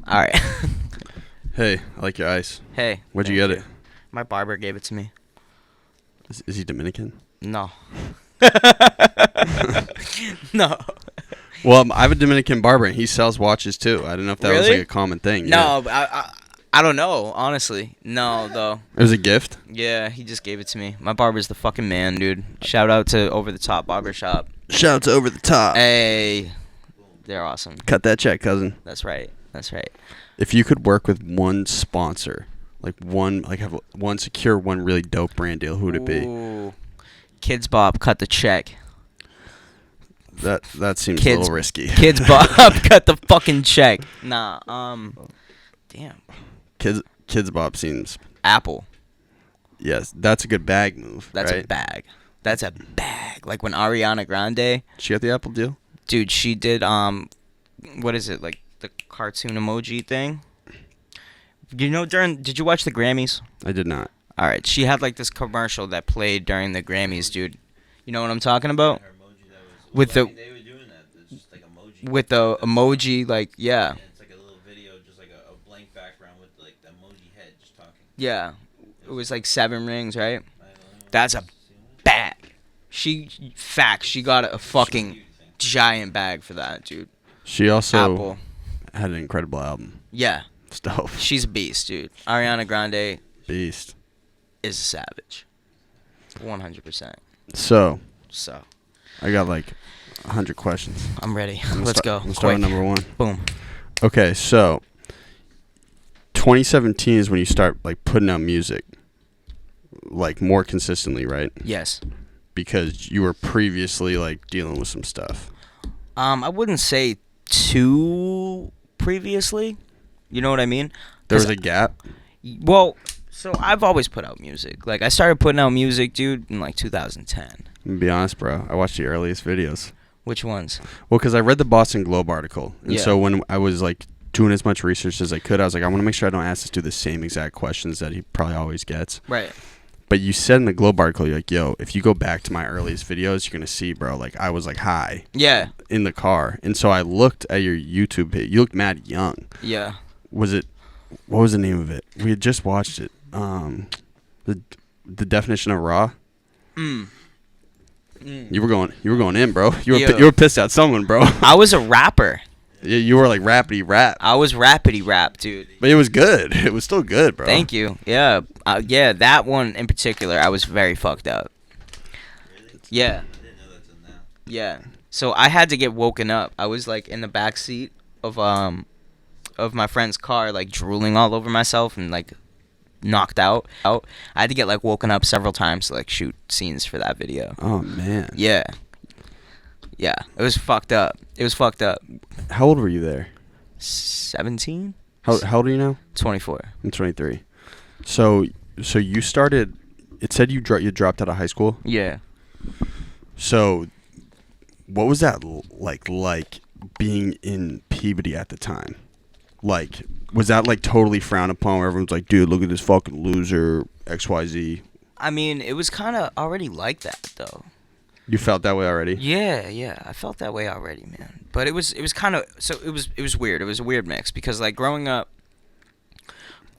Speaker 1: All right.
Speaker 2: Hey, I like your ice.
Speaker 1: Hey.
Speaker 2: Where'd you get it?
Speaker 1: My barber gave it to me.
Speaker 2: Is he Dominican?
Speaker 1: No. No.
Speaker 2: Well, I have a Dominican barber, and he sells watches too. I don't know if that was
Speaker 1: Really?
Speaker 2: like a common thing.
Speaker 1: No, I don't know, honestly. No, though.
Speaker 2: It was a gift.
Speaker 1: Yeah, he just gave it to me. My barber's the fucking man, dude. Shout out to Over the Top Barbershop.
Speaker 2: Shout out to Over the Top.
Speaker 1: Hey. They're awesome.
Speaker 2: Cut that check, cousin.
Speaker 1: That's right. That's right.
Speaker 2: If you could work with one sponsor, have one secure, one really dope brand deal, who would it be?
Speaker 1: Ooh. Kids Bob, cut the check.
Speaker 2: That seems a
Speaker 1: Kids-
Speaker 2: little risky.
Speaker 1: Kids Bob, cut the fucking check. Nah, damn.
Speaker 2: Kids Bob seems.
Speaker 1: Apple.
Speaker 2: Yes, that's a good bag move.
Speaker 1: That's
Speaker 2: right?
Speaker 1: a bag. That's a bag. Like when Ariana Grande,
Speaker 2: She got the Apple deal.
Speaker 1: dude, she did what is it, like the cartoon emoji thing? You know, did you watch the Grammys?
Speaker 2: I did not.
Speaker 1: All right, she had like this commercial that played during the Grammys, dude. You know what I'm talking about? With the
Speaker 4: they were doing that. It's just like emoji.
Speaker 1: with the emoji, like yeah,
Speaker 4: And it's like a little video, just like a blank background with like the emoji head just talking.
Speaker 1: yeah. It was like 7 rings, right?
Speaker 4: I don't know.
Speaker 1: That's a bag. She got a fucking giant bag for that, dude.
Speaker 2: She also
Speaker 1: Apple.
Speaker 2: had an incredible album.
Speaker 1: Yeah,
Speaker 2: Stuff.
Speaker 1: she's a beast, dude. Ariana Grande
Speaker 2: Beast.
Speaker 1: is a savage. 100%.
Speaker 2: So,
Speaker 1: So,
Speaker 2: I got like 100 questions.
Speaker 1: I'm ready.
Speaker 2: I'm gonna
Speaker 1: Let's go.
Speaker 2: I'm start with
Speaker 1: Quick.
Speaker 2: number one.
Speaker 1: Boom.
Speaker 2: Okay, so 2017 is when you start like putting out music, like more consistently, right?
Speaker 1: Yes.
Speaker 2: Because you were previously like dealing with some stuff.
Speaker 1: I wouldn't say too previously. You know what I mean?
Speaker 2: There
Speaker 1: 'Cause
Speaker 2: was a gap.
Speaker 1: Well, so I've always put out music. Like I started putting out music, dude, in like 2010.
Speaker 2: I'm gonna be honest, bro. I watched the earliest videos.
Speaker 1: Which ones?
Speaker 2: Well, because I read the Boston Globe article, and
Speaker 1: Yeah.
Speaker 2: so when I was like doing as much research as I could, I was like, I want to make sure I don't ask this dude the same exact questions that he probably always gets.
Speaker 1: Right.
Speaker 2: But you said in the Globe article, you're like, yo, if you go back to my earliest videos, you're gonna see, bro, like I was like high
Speaker 1: Yeah.
Speaker 2: in the car, and so I looked at your YouTube page. You looked mad young.
Speaker 1: Yeah.
Speaker 2: What was the name of it? We had just watched it. The definition of raw. You were going in, bro. You were pissed at someone, bro.
Speaker 1: I was a rapper.
Speaker 2: You were like rappity rap,
Speaker 1: I was rappity rap, dude.
Speaker 2: but it was good. It was still good, bro.
Speaker 1: Thank you. Yeah. Yeah, that one in particular, I was very fucked up. Yeah.
Speaker 4: I didn't know that's in that.
Speaker 1: Yeah. So I had to get woken up. I was like in the back seat of my friend's car, like drooling all over myself and like knocked out. I had to get like woken up several times to like shoot scenes for that video.
Speaker 2: Oh man.
Speaker 1: Yeah. Yeah. It was fucked up.
Speaker 2: How old were you there?
Speaker 1: 17?
Speaker 2: How old are you now?
Speaker 1: 24.
Speaker 2: I'm 23. So you started. It said you dropped out of high school.
Speaker 1: Yeah.
Speaker 2: So, what was that like being in Peabody at the time? Like, was that like totally frowned upon where everyone's like, dude, look at this fucking loser, XYZ?
Speaker 1: I mean, it was kind of already like that, though.
Speaker 2: You felt that way already?
Speaker 1: Yeah, I felt that way already, man. But it was kind of, so it was weird. It was a weird mix because like growing up,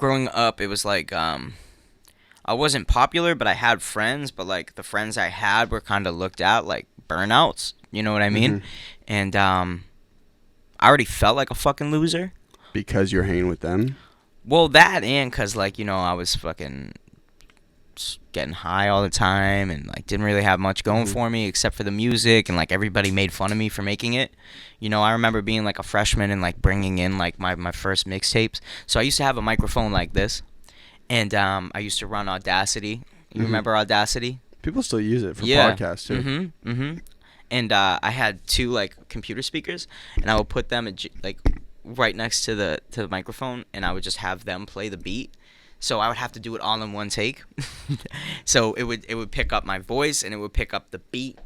Speaker 1: it was like I wasn't popular, but I had friends. But like the friends I had were kind of looked at like burnouts. You know what I mean?
Speaker 2: Mhm.
Speaker 1: And I already felt like a fucking loser.
Speaker 2: Because you're hanging with them?
Speaker 1: Well, that and because, like, you know, I was fucking getting high all the time and, like, didn't really have much going for me except for the music. And, like, everybody made fun of me for making it. You know, I remember being, like, a freshman and, like, bringing in, like, my first mixtapes. So I used to have a microphone like this. And I used to run Audacity. You remember Audacity?
Speaker 2: People still use it for podcasts, too.
Speaker 1: And I had 2, like, computer speakers. And I would put them, like, right next to the microphone, and I would just have them play the beat. So I would have to do it all in one take. So it would pick up my voice and it would pick up the beat,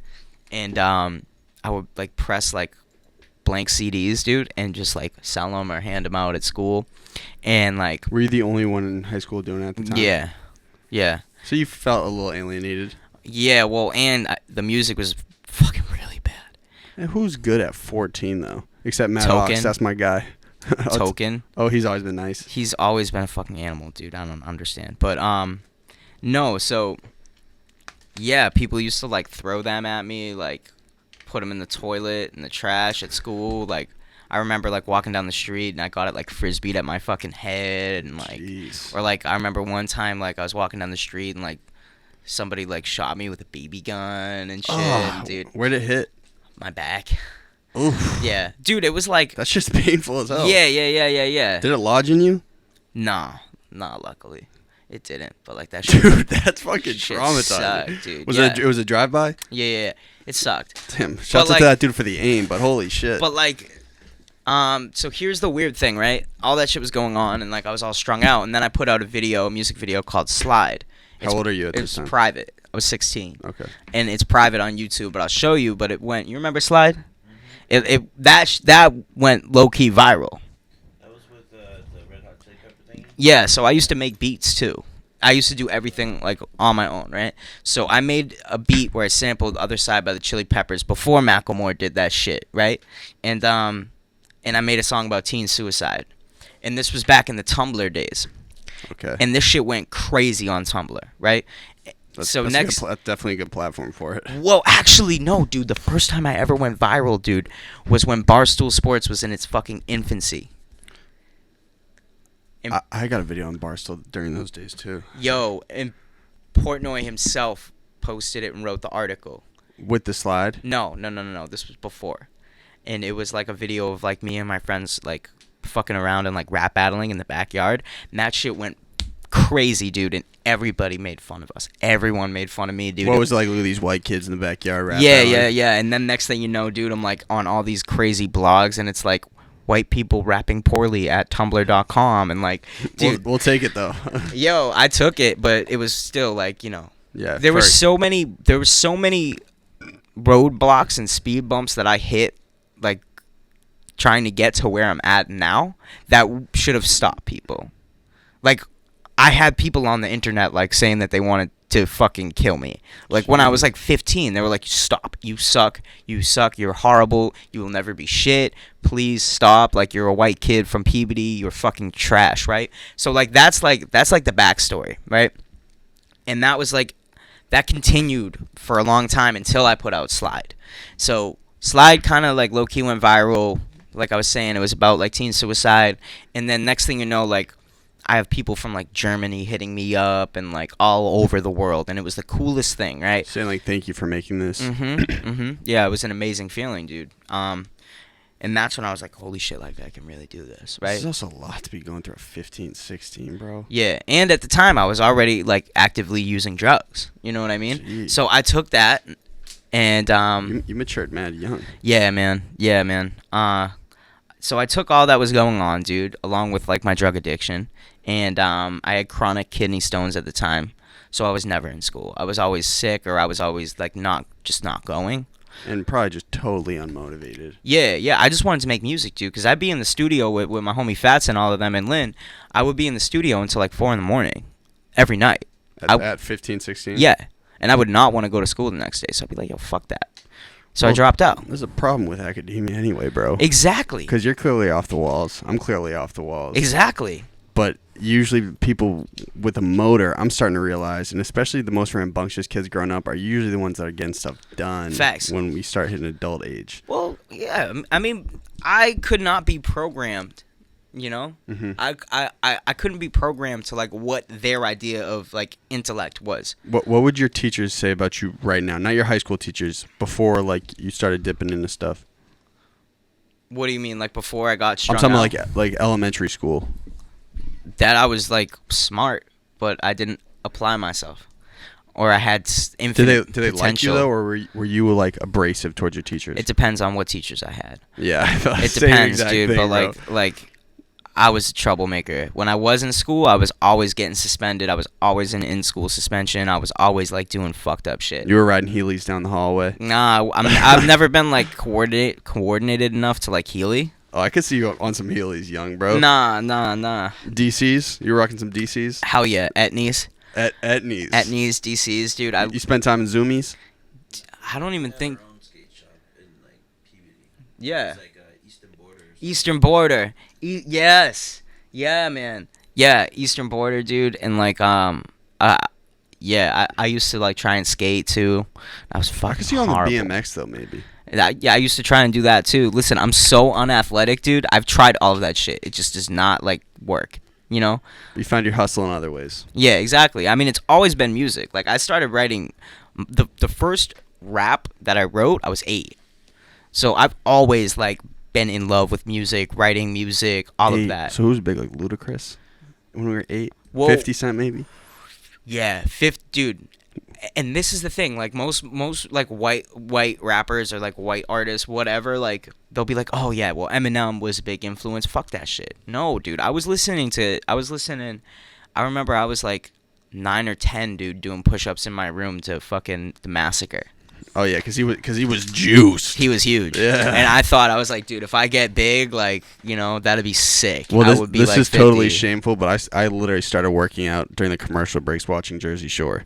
Speaker 1: and I would like press like blank CDs, dude, and just like sell them or hand them out at school. And like,
Speaker 2: Were you the only one in high school doing it at the time?
Speaker 1: Yeah.
Speaker 2: So you felt a little alienated?
Speaker 1: Yeah, well, and the music was fucking really bad.
Speaker 2: And who's good at 14 though? Except Matt
Speaker 1: Token.
Speaker 2: Ox, that's my guy.
Speaker 1: Token.
Speaker 2: Oh, he's always been nice.
Speaker 1: He's always been a fucking animal, dude. I don't understand. But no, so yeah, people used to like throw them at me, like put them in the toilet, in the trash at school. Like I remember like walking down the street and I got it like frisbeed at my fucking head, and like,
Speaker 2: Jeez.
Speaker 1: or like I remember one time like I was walking down the street and like somebody like shot me with a BB gun and shit, and, dude.
Speaker 2: Where'd it hit?
Speaker 1: My back.
Speaker 2: Oof.
Speaker 1: Yeah, dude, it was like.
Speaker 2: That's just painful as hell.
Speaker 1: Yeah.
Speaker 2: Did it lodge in you?
Speaker 1: Nah, luckily. It didn't, but like that shit.
Speaker 2: Dude, that's fucking
Speaker 1: shit
Speaker 2: traumatizing.
Speaker 1: sucked, dude.
Speaker 2: Was
Speaker 1: Yeah.
Speaker 2: it was a drive-by?
Speaker 1: Yeah. It sucked.
Speaker 2: Damn, shouts out
Speaker 1: like-
Speaker 2: to that dude for the aim, but holy shit.
Speaker 1: But like, so here's the weird thing, right? All that shit was going on, and like I was all strung out, and then I put out a music video called Slide.
Speaker 2: How old are you at this
Speaker 1: It's
Speaker 2: time?
Speaker 1: private. I was 16.
Speaker 2: Okay.
Speaker 1: And it's private on YouTube, but I'll show you. But it went. You remember Slide? That went low key viral.
Speaker 4: That was with the Red Hot Chili Pepper thing?
Speaker 1: Yeah, so I used to make beats too. I used to do everything like on my own, right? So I made a beat where I sampled "Other Side" by the Chili Peppers before Macklemore did that shit, right? And I made a song about teen suicide, and this was back in the Tumblr days.
Speaker 2: Okay.
Speaker 1: And this shit went crazy on Tumblr, right?
Speaker 2: That's
Speaker 1: next.
Speaker 2: that's definitely a good platform for it.
Speaker 1: Well, actually, no, dude. The first time I ever went viral, dude, was when Barstool Sports was in its fucking infancy.
Speaker 2: I got a video on Barstool during those days too.
Speaker 1: Yo, and Portnoy himself posted it and wrote the article.
Speaker 2: With the slide?
Speaker 1: No. This was before. And it was like a video of like me and my friends like fucking around and like rap battling in the backyard. And that shit went crazy, dude. And everybody made fun of us. Everyone made fun of me, dude.
Speaker 2: What was it like? Look at these white kids in the backyard rap
Speaker 1: Yeah.
Speaker 2: battling?
Speaker 1: And then next thing you know, dude, I'm like on all these crazy blogs, and it's like white people rapping poorly at tumblr.com, and like, dude,
Speaker 2: We'll take it though.
Speaker 1: yo, I took it, but it was still like, you know,
Speaker 2: Yeah.
Speaker 1: there were so many roadblocks and speed bumps that I hit, like trying to get to where I'm at now, that should have stopped people. Like, I had people on the internet like saying that they wanted to fucking kill me. Like when I was like 15, they were like, "Stop! You suck! You're horrible! You will never be shit! Please stop! Like you're a white kid from Peabody. You're fucking trash!" Right? So like that's like the backstory, right? And that was like that continued for a long time until I put out Slide. So Slide kind of like low key went viral. Like I was saying, it was about like teen suicide, and then next thing you know, like, I have people from like Germany hitting me up and like all over the world, and it was the coolest thing, right?
Speaker 2: Saying like, thank you for making this.
Speaker 1: Yeah, it was an amazing feeling, dude. And that's when I was like, holy shit, like I can really do this, right?
Speaker 2: There's also a lot to be going through at 15, 16, bro.
Speaker 1: Yeah, and at the time I was already like actively using drugs. You know what I mean?
Speaker 2: Jeez.
Speaker 1: So I took that, and
Speaker 2: You matured mad young.
Speaker 1: yeah, man. So I took all that was going on, dude, along with like my drug addiction, and I had chronic kidney stones at the time, so I was never in school. I was always sick, or I was always like not going.
Speaker 2: And probably just totally unmotivated.
Speaker 1: Yeah. I just wanted to make music, dude, because I'd be in the studio with my homie Fats and all of them and Lynn. I would be in the studio until like 4 in the morning every night.
Speaker 2: At 15, 16?
Speaker 1: Yeah. And I would not want to go to school the next day. So I'd be like, yo, fuck that. So I dropped out.
Speaker 2: There's a problem with academia anyway, bro.
Speaker 1: Exactly.
Speaker 2: Because you're clearly off the walls. I'm clearly off the walls.
Speaker 1: Exactly.
Speaker 2: But usually people with a motor, I'm starting to realize, and especially the most rambunctious kids growing up, are usually the ones that are getting stuff done.
Speaker 1: Facts.
Speaker 2: When we start hitting adult age.
Speaker 1: Well, yeah. I mean, I could not be programmed, you know?
Speaker 2: Mm-hmm.
Speaker 1: I couldn't be programmed to, like, what their idea of, like, intellect was.
Speaker 2: What would your teachers say about you right now? Not your high school teachers, before, like, you started dipping into stuff.
Speaker 1: What do you mean, like, before I got strung
Speaker 2: I'm talking
Speaker 1: out?
Speaker 2: about, like elementary school.
Speaker 1: That I was like smart, but I didn't apply myself, or I had infinite
Speaker 2: Did they
Speaker 1: potential.
Speaker 2: like you though, or were you like abrasive towards your teachers?
Speaker 1: It depends on what teachers I had.
Speaker 2: Yeah, I thought the
Speaker 1: It
Speaker 2: same
Speaker 1: depends,
Speaker 2: exact
Speaker 1: dude.
Speaker 2: thing,
Speaker 1: But
Speaker 2: bro.
Speaker 1: like I was a troublemaker. When I was in school, I was always getting suspended. I was always in school suspension. I was always like doing fucked up shit.
Speaker 2: You were riding Heelys down the hallway.
Speaker 1: Nah, I've never been like coordinated enough to like Healy.
Speaker 2: Oh, I could see you on some Heelys, young bro.
Speaker 1: Nah.
Speaker 2: DCs? You were rocking some DCs?
Speaker 1: Hell yeah, etnies,
Speaker 2: Etnies.
Speaker 1: DCs, dude.
Speaker 2: You spent time in Zoomies?
Speaker 1: I don't even think.
Speaker 4: Our own skate shop in like Peabody.
Speaker 1: Yeah.
Speaker 4: It's like Eastern Border.
Speaker 1: Eastern Border. Yes. Yeah, man. Yeah, Eastern Border, dude. And like yeah, I used to like try and skate too. That was fucking
Speaker 2: I could see you on
Speaker 1: horrible.
Speaker 2: the BMX though, maybe.
Speaker 1: Yeah, I used to try and do that too. Listen, I'm so unathletic, dude. I've tried all of that shit. It just does not like work, you know?
Speaker 2: You found your hustle in other ways.
Speaker 1: Yeah, exactly. I mean, it's always been music. Like I started writing the first rap that I wrote, I was 8. So I've always like been in love with music, writing music, all of that.
Speaker 2: So who's big, like Ludacris? When we were 8?
Speaker 1: Whoa.
Speaker 2: 50 Cent maybe?
Speaker 1: Yeah, dude. And this is the thing, like most like white rappers or like white artists, whatever, like they'll be like, oh yeah, well Eminem was a big influence. Fuck that shit. No, dude, I remember I was like 9 or 10, dude, doing push-ups in my room to fucking The Massacre.
Speaker 2: Oh yeah, because he was juiced.
Speaker 1: He was huge.
Speaker 2: Yeah.
Speaker 1: And I was like, dude, if I get big, like, you know, that'd be sick.
Speaker 2: Well,
Speaker 1: I would be
Speaker 2: this
Speaker 1: like
Speaker 2: is
Speaker 1: 50.
Speaker 2: totally shameful, but I literally started working out during the commercial breaks watching Jersey Shore.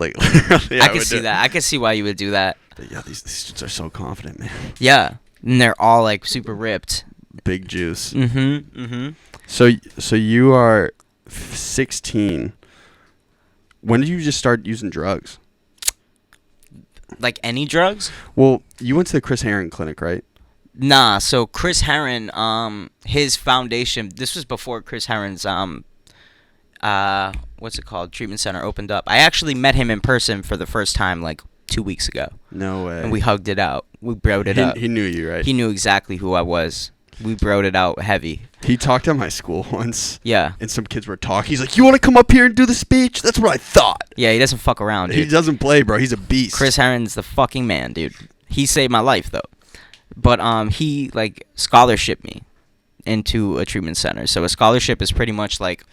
Speaker 2: Like, literally,
Speaker 1: I could see that. I could see why you would do that.
Speaker 2: But yeah, these dudes are so confident, man.
Speaker 1: Yeah. And they're all like super ripped.
Speaker 2: Big juice.
Speaker 1: Mm-hmm.
Speaker 2: So you are 16. When did you just start using drugs?
Speaker 1: Like any drugs?
Speaker 2: Well, you went to the Chris Herring clinic, right?
Speaker 1: Nah, so Chris Heron, his foundation, this was before Chris Heron's what's it called? Treatment center opened up. I actually met him in person for the first time like 2 weeks ago.
Speaker 2: No way.
Speaker 1: And we hugged it out. We broed it up.
Speaker 2: He knew you, right?
Speaker 1: He knew exactly who I was. We broed it out heavy.
Speaker 2: He talked at my school once.
Speaker 1: Yeah.
Speaker 2: And some kids were talking. He's like, "You want to come up here and do the speech?" That's what I thought.
Speaker 1: Yeah, he doesn't fuck around,
Speaker 2: He
Speaker 1: dude.
Speaker 2: doesn't play, bro. He's a beast.
Speaker 1: Chris Heron's the fucking man, dude. He saved my life though. But he like scholarshiped me into a treatment center. So a scholarship is pretty much like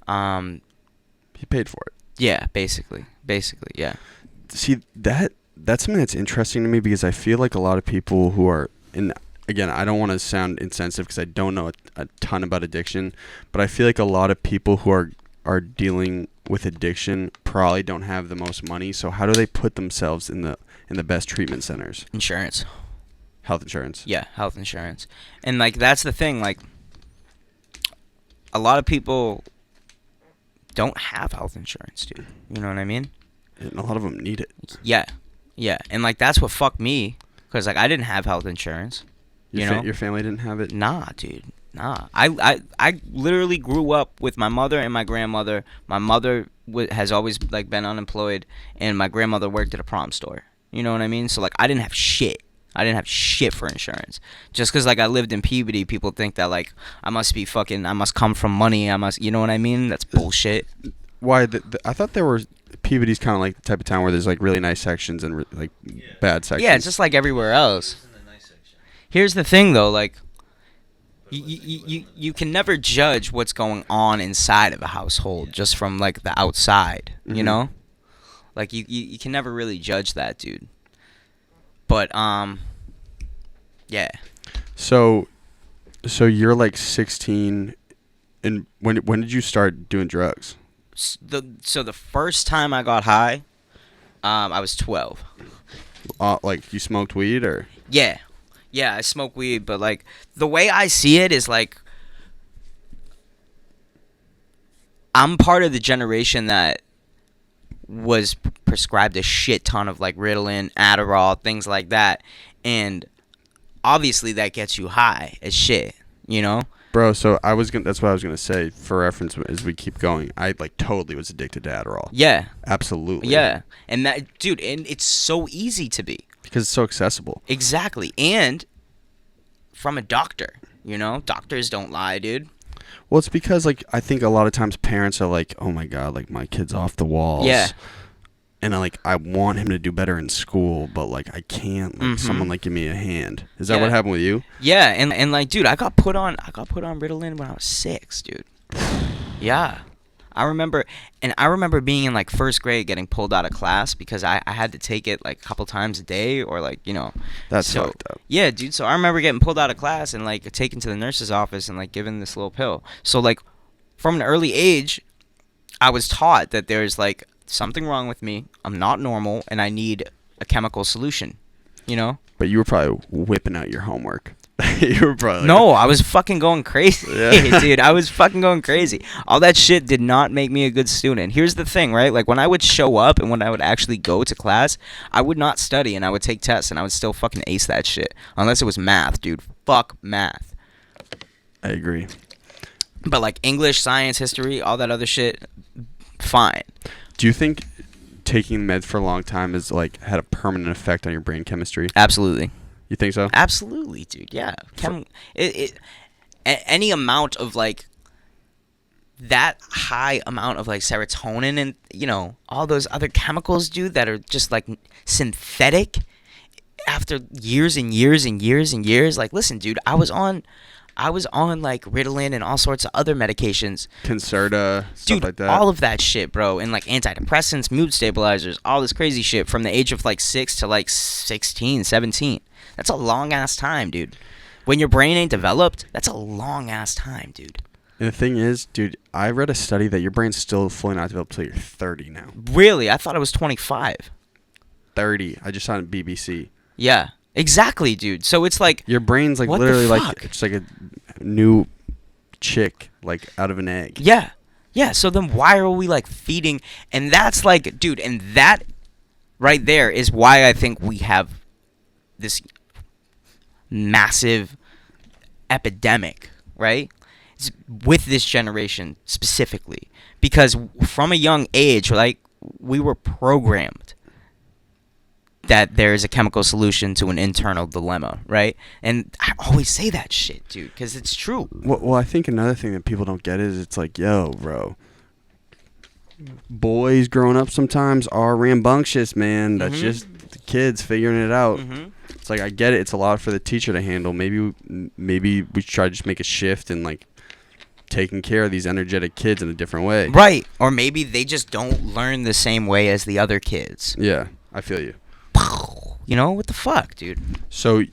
Speaker 2: He paid for it.
Speaker 1: yeah, basically, yeah.
Speaker 2: See, that's something that's interesting to me because I feel like a lot of people who are in, again, I don't want to sound insensitive because I don't know a ton about addiction, but I feel like a lot of people who are dealing with addiction probably don't have the most money. So how do they put themselves in the best treatment centers?
Speaker 1: Insurance.
Speaker 2: Health insurance.
Speaker 1: Yeah, health insurance. And like that's the thing, like a lot of people don't have health insurance, dude. You know what I mean?
Speaker 2: And a lot of them need it.
Speaker 1: Yeah. And like that's what fucked me cuz like I didn't have health insurance. You know?
Speaker 2: Your family didn't have it?
Speaker 1: Nah, dude. Nah. I literally grew up with my mother and my grandmother. My mother has always like been unemployed and my grandmother worked at a prom store. You know what I mean? So like I didn't have shit. I didn't have shit for insurance. Just because, like, I lived in Peabody, people think that, like, I must come from money. You know what I mean? That's bullshit.
Speaker 2: Why? I thought there were Peabody's kind of like the type of town where there's like really nice sections and bad sections.
Speaker 1: Yeah, it's just like everywhere else. Here's the thing, though, like, you can never judge what's going on inside of a household just from, like, the outside, you know? Like, you can never really judge that, dude. But, yeah.
Speaker 2: So you're like 16, and when did you start doing drugs?
Speaker 1: So the first time I got high, I was 12.
Speaker 2: Like, you smoked weed, or?
Speaker 1: Yeah, I smoke weed, but, like, the way I see it is, like, I'm part of the generation that was prescribed a shit ton of, like, Ritalin, Adderall, things like that, and obviously that gets you high as shit, you know?
Speaker 2: Bro, so that's what I was gonna say for reference as we keep going. I like totally was addicted to Adderall.
Speaker 1: Yeah.
Speaker 2: Absolutely.
Speaker 1: Yeah. And that, dude, and it's so easy to be.
Speaker 2: Because it's so accessible.
Speaker 1: Exactly. And from a doctor, you know? Doctors don't lie, dude.
Speaker 2: Well, it's because, like, I think a lot of times parents are like, oh my God, like, my kid's off the walls.
Speaker 1: Yeah.
Speaker 2: And I want him to do better in school, but, like, I can't. Like, someone, like, give me a hand. Is that what happened with you?
Speaker 1: Yeah, and like, dude, I got put on Ritalin when I was 6, dude. Yeah. I remember being in, like, first grade getting pulled out of class because I had to take it, like, a couple times a day, or, like, you know.
Speaker 2: That's fucked up.
Speaker 1: Yeah, dude, so I remember getting pulled out of class and, like, taken to the nurse's office and, like, given this little pill. So, like, from an early age, I was taught that there's, like, something wrong with me, I'm not normal, and I need a chemical solution, you know?
Speaker 2: But you were probably whipping out your homework. You were probably
Speaker 1: No, I was fucking going crazy.
Speaker 2: Yeah.
Speaker 1: Dude, I was fucking going crazy. All that shit did not make me a good student. Here's the thing, right? Like, when I would show up and when I would actually go to class, I would not study and I would take tests and I would still fucking ace that shit. Unless it was math, dude. Fuck math.
Speaker 2: I agree.
Speaker 1: But, like, English, science, history, all that other shit, fine.
Speaker 2: Do you think taking meds for a long time has, like, had a effect on your brain chemistry?
Speaker 1: Absolutely.
Speaker 2: You think so?
Speaker 1: Absolutely, dude. Yeah. Any amount of, like, that high amount of, like, serotonin and, you know, all those other chemicals, dude, that are just, like, synthetic after years and years and years and years. Like, listen, dude, I was on like Ritalin and all sorts of other medications.
Speaker 2: Concerta, stuff
Speaker 1: Dude,
Speaker 2: like that.
Speaker 1: all of that shit, bro. And, like, antidepressants, mood stabilizers, all this crazy shit from the age of, like, 6 to, like, 16, 17. That's a long-ass time, dude. When your brain ain't developed, that's a long-ass time, dude.
Speaker 2: And the thing is, dude, I read a study that your brain's still fully not developed until you're 30 now.
Speaker 1: Really? I thought it was 25.
Speaker 2: 30. I just saw it on BBC.
Speaker 1: Yeah. Exactly, dude. So it's like...
Speaker 2: Your brain's, like,
Speaker 1: what the
Speaker 2: literally, like,
Speaker 1: fuck?
Speaker 2: it's like a new chick, like, out of an egg.
Speaker 1: Yeah. Yeah, so then why are we, like, feeding... And that's, like... Dude, and that right there is why I think we have this massive epidemic, right? It's with this generation specifically. Because from a young age, like, we were programmed that there is a chemical solution to an internal dilemma, right? And I always say that shit, dude, because it's true.
Speaker 2: Well, I think another thing that people don't get is it's like, yo, bro, boys growing up sometimes are rambunctious, man. That's just the kids figuring it out. It's like, I get it. It's a lot for the teacher to handle. Maybe we try to just make a shift and, like, taking care of these energetic kids in a different way.
Speaker 1: Right. Or maybe they just don't learn the same way as the other kids.
Speaker 2: Yeah, I feel you.
Speaker 1: You know, what the fuck, dude?
Speaker 2: So,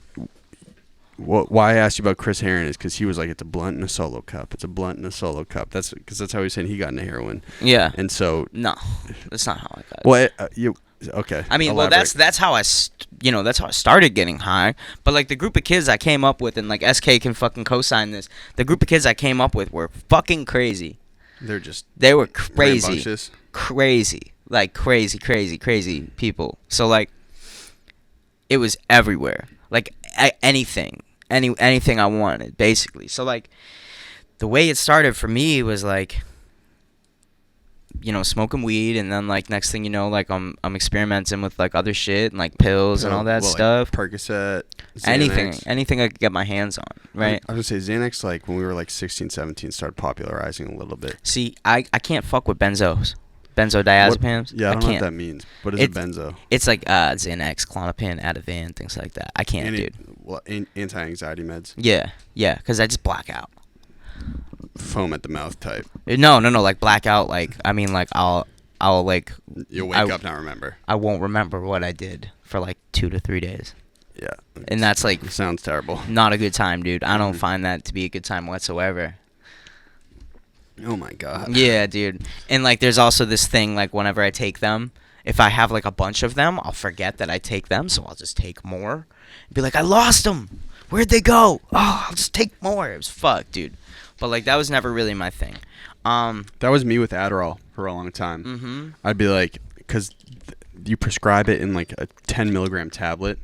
Speaker 2: why I asked you about Chris Heron is because he was like, it's a blunt and a solo cup. It's a blunt and a solo cup. That's because that's how he was saying he got into heroin.
Speaker 1: Yeah.
Speaker 2: And so...
Speaker 1: No, that's not how I got it.
Speaker 2: Well, okay.
Speaker 1: I mean,
Speaker 2: elaborate.
Speaker 1: well, that's how I started getting high. But, like, the group of kids I came up with, and, like, SK can fucking co-sign this, the group of kids I came up with were fucking crazy. They were crazy.
Speaker 2: Rambunctious.
Speaker 1: Crazy. Like, crazy people. So, like, it was everywhere. Like, anything I wanted, basically. So, like, the way it started for me was, like, smoking weed, and then like next thing you know, like I'm experimenting with like other shit and like pills and all that stuff.
Speaker 2: Like Percocet,
Speaker 1: anything I could get my hands on, right?
Speaker 2: I was gonna say Xanax, like when we were like 16, 17, started popularizing a little bit.
Speaker 1: See, I can't fuck with benzodiazepams.
Speaker 2: Yeah, I don't know
Speaker 1: can't.
Speaker 2: what that means. What is a benzo?
Speaker 1: It's like Xanax, Klonopin, Ativan, things like that. I can't, dude.
Speaker 2: Anti-anxiety meds.
Speaker 1: Yeah, because I just black out.
Speaker 2: Foam at the mouth type.
Speaker 1: No, like blackout. Like I mean, like I'll like.
Speaker 2: You'll wake up, not remember.
Speaker 1: I won't remember what I did for like 2 to 3 days.
Speaker 2: Yeah.
Speaker 1: And that's like.
Speaker 2: Sounds terrible.
Speaker 1: Not a good time, dude. I don't find that to be a good time whatsoever.
Speaker 2: Oh my god.
Speaker 1: Yeah, dude. And like, there's also this thing like whenever I take them, if I have like a bunch of them, I'll forget that I take them, so I'll just take more. Be like, I lost them. Where'd they go? Oh, I'll just take more. It was fucked, dude. But like that was never really my thing.
Speaker 2: That was me with Adderall for a long time.
Speaker 1: Mm-hmm.
Speaker 2: I'd be like, because you prescribe it in like a 10 milligram tablet,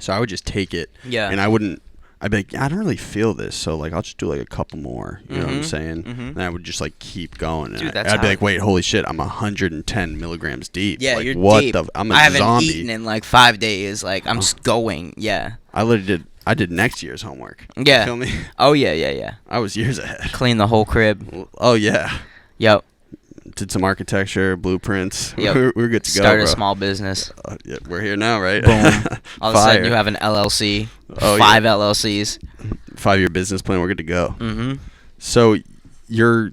Speaker 2: so I would just take it.
Speaker 1: Yeah.
Speaker 2: And I'd be like, yeah, I don't really feel this, so like I'll just do like a couple more. You know what I'm saying? Mm-hmm. And I would just like keep going.
Speaker 1: Dude,
Speaker 2: and I'd be like, wait, holy shit, I'm 110 milligrams deep.
Speaker 1: Yeah,
Speaker 2: like,
Speaker 1: you're
Speaker 2: what
Speaker 1: deep.
Speaker 2: I'm a
Speaker 1: I haven't
Speaker 2: zombie.
Speaker 1: eaten in like 5 days. Like I'm just going. Yeah.
Speaker 2: I did next year's homework.
Speaker 1: Yeah.
Speaker 2: You feel me?
Speaker 1: Oh yeah.
Speaker 2: I was years ahead.
Speaker 1: Clean the whole crib.
Speaker 2: Oh yeah.
Speaker 1: Yep.
Speaker 2: Did some architecture, blueprints.
Speaker 1: Yep.
Speaker 2: We're good to go,
Speaker 1: Start
Speaker 2: bro.
Speaker 1: a small business.
Speaker 2: Yeah, we're here now, right?
Speaker 1: Boom. All of a sudden you have an LLC.
Speaker 2: Oh,
Speaker 1: 5 LLCs.
Speaker 2: 5-year business plan. We're good to go.
Speaker 1: Mm-hmm.
Speaker 2: So you're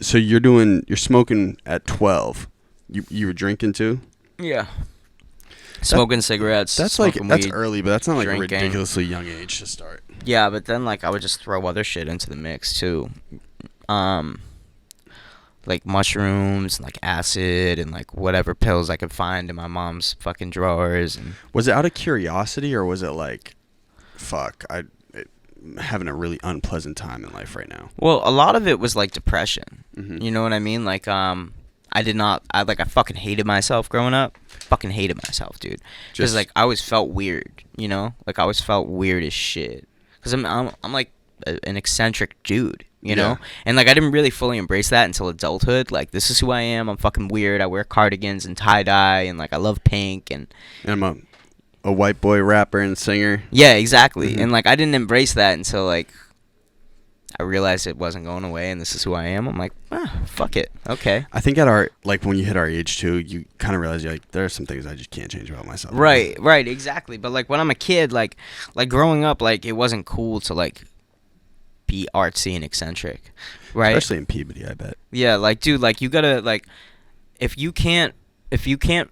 Speaker 2: smoking at 12. You were drinking too?
Speaker 1: Yeah. Smoking cigarettes.
Speaker 2: That's
Speaker 1: smoking
Speaker 2: that's
Speaker 1: weed,
Speaker 2: early, but that's not like
Speaker 1: drinking.
Speaker 2: a ridiculously young age to start.
Speaker 1: Yeah, but then like I would just throw other shit into the mix too. Like mushrooms, like acid, and like whatever pills I could find in my mom's fucking drawers. And
Speaker 2: was it out of curiosity, or was it like, fuck, I'm having a really unpleasant time in life right now?
Speaker 1: Well, a lot of it was like depression.
Speaker 2: Mm-hmm.
Speaker 1: You know what I mean? Like I fucking hated myself growing up. Fucking hated myself, dude. Because like I always felt weird, you know? Like I always felt weird as shit. Because I'm like an eccentric dude, you know? And like I didn't really fully embrace that until adulthood. Like this is who I am. I'm fucking weird. I wear cardigans and tie-dye, and like I love pink, and
Speaker 2: I'm a white boy rapper and singer.
Speaker 1: Yeah, exactly.
Speaker 2: Mm-hmm.
Speaker 1: And like I didn't embrace that until like I realized it wasn't going away, and this is who I am. I'm like, fuck it. Okay.
Speaker 2: I think when you hit our age too, you kind of realize like there are some things I just can't change about myself.
Speaker 1: Right, exactly. But like when I'm a kid, like growing up, like it wasn't cool to like be artsy and eccentric, right?
Speaker 2: Especially in Peabody, I bet.
Speaker 1: Yeah, like dude, like you gotta like if you can't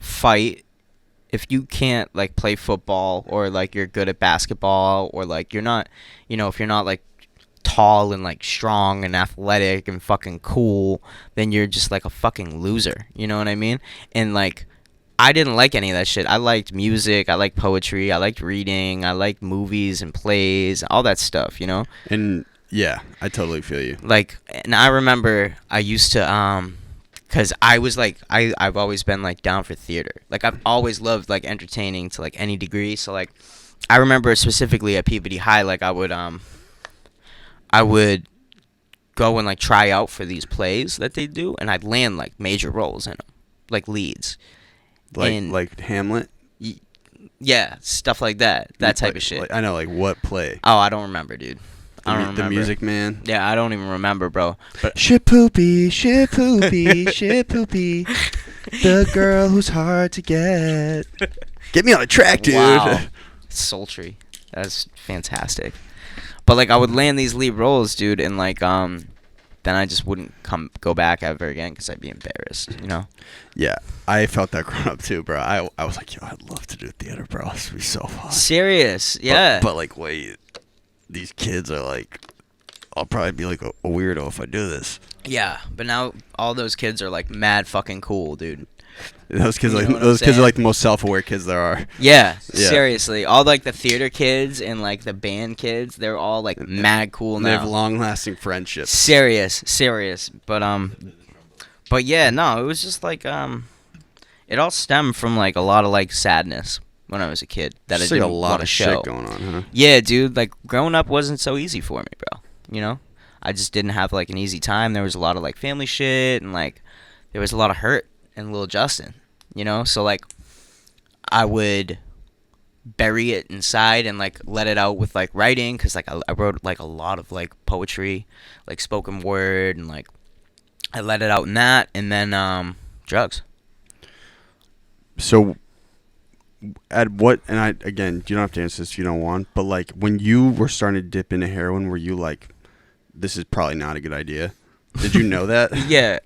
Speaker 1: fight, if you can't like play football, or like you're good at basketball, or like you're not, if you're not like tall and like strong and athletic and fucking cool, then you're just like a fucking loser. You know what I mean? And like I didn't like any of that shit. I liked music, I liked poetry, I liked reading, I liked movies and plays, all that stuff, you know?
Speaker 2: And yeah, I totally feel you.
Speaker 1: Like, and I remember I used to cuz I was like I've always been like down for theater. Like I've always loved like entertaining to like any degree. So like I remember specifically at Peabody High, like I would go and like try out for these plays that they do, and I'd land like major roles in them, like leads,
Speaker 2: like Hamlet.
Speaker 1: Yeah, stuff like that type of shit.
Speaker 2: Like, I know, like what play?
Speaker 1: Oh, I don't remember, dude. I don't remember.
Speaker 2: The Music Man.
Speaker 1: Yeah, I don't even remember, bro. But
Speaker 2: shit poopy, shit poopy, shit poopy. The girl who's hard to get. Get me on a track, dude.
Speaker 1: Wow, sultry. That's fantastic. But like I would land these lead roles, dude, and like then I just wouldn't go back ever again because I'd be embarrassed, you know?
Speaker 2: Yeah, I felt that growing up too, bro. I was like, yo, I'd love to do theater, bro. This would be so fun.
Speaker 1: Serious, yeah.
Speaker 2: But like, wait, these kids are like, I'll probably be like a weirdo if I do this.
Speaker 1: Yeah, but now all those kids are like mad fucking cool, dude.
Speaker 2: Those kids kids are like the most self-aware kids there are.
Speaker 1: Yeah, seriously. All like the theater kids and like the band kids, they're all like mad cool now.
Speaker 2: They have long-lasting friendships.
Speaker 1: Serious. But yeah, no, it was just like it all stemmed from like a lot of like sadness when I was a kid that
Speaker 2: just
Speaker 1: I didn't
Speaker 2: like a lot
Speaker 1: want
Speaker 2: of
Speaker 1: to show.
Speaker 2: Shit going on, huh?
Speaker 1: Yeah, dude. Like growing up wasn't so easy for me, bro. You know, I just didn't have like an easy time. There was a lot of like family shit and like there was a lot of hurt in little Justin, you know? So, like, I would bury it inside and, like, let it out with, like, writing, because, like, I wrote, like, a lot of, like, poetry, like, spoken word, and, like, I let it out in that, and then, drugs.
Speaker 2: So, at what, and I, again, you don't have to answer this if you don't want, but, like, when you were starting to dip into heroin, were you like, this is probably not a good idea? Did you know that?
Speaker 1: Yeah.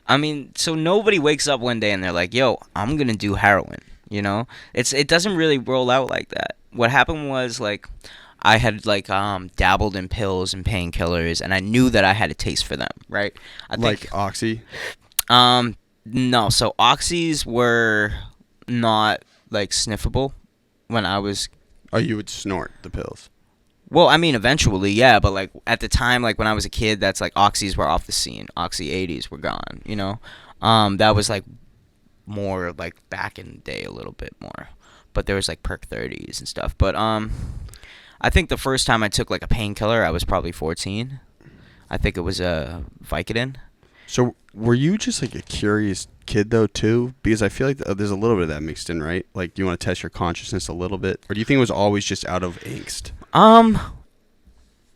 Speaker 1: I mean, so nobody wakes up one day and they're like, yo, I'm going to do heroin, you know? It doesn't really roll out like that. What happened was, like, I had, like, dabbled in pills and painkillers, and I knew that I had a taste for them, right? I
Speaker 2: Like
Speaker 1: think,
Speaker 2: Oxy?
Speaker 1: no, so oxys were not, like, sniffable when I was...
Speaker 2: Oh, you would snort the pills.
Speaker 1: Well, I mean, eventually, yeah, but, like, at the time, like, when I was a kid, that's, like, oxys were off the scene. Oxy 80s were gone, you know? That was, like, more, like, back in the day a little bit more. But there was, like, perk 30s and stuff. But, I think the first time I took, like, a painkiller, I was probably 14. I think it was a Vicodin.
Speaker 2: So, were you just, like, a curious kid, though, too? Because I feel like there's a little bit of that mixed in, right? Like, you want to test your consciousness a little bit? Or do you think it was always just out of angst?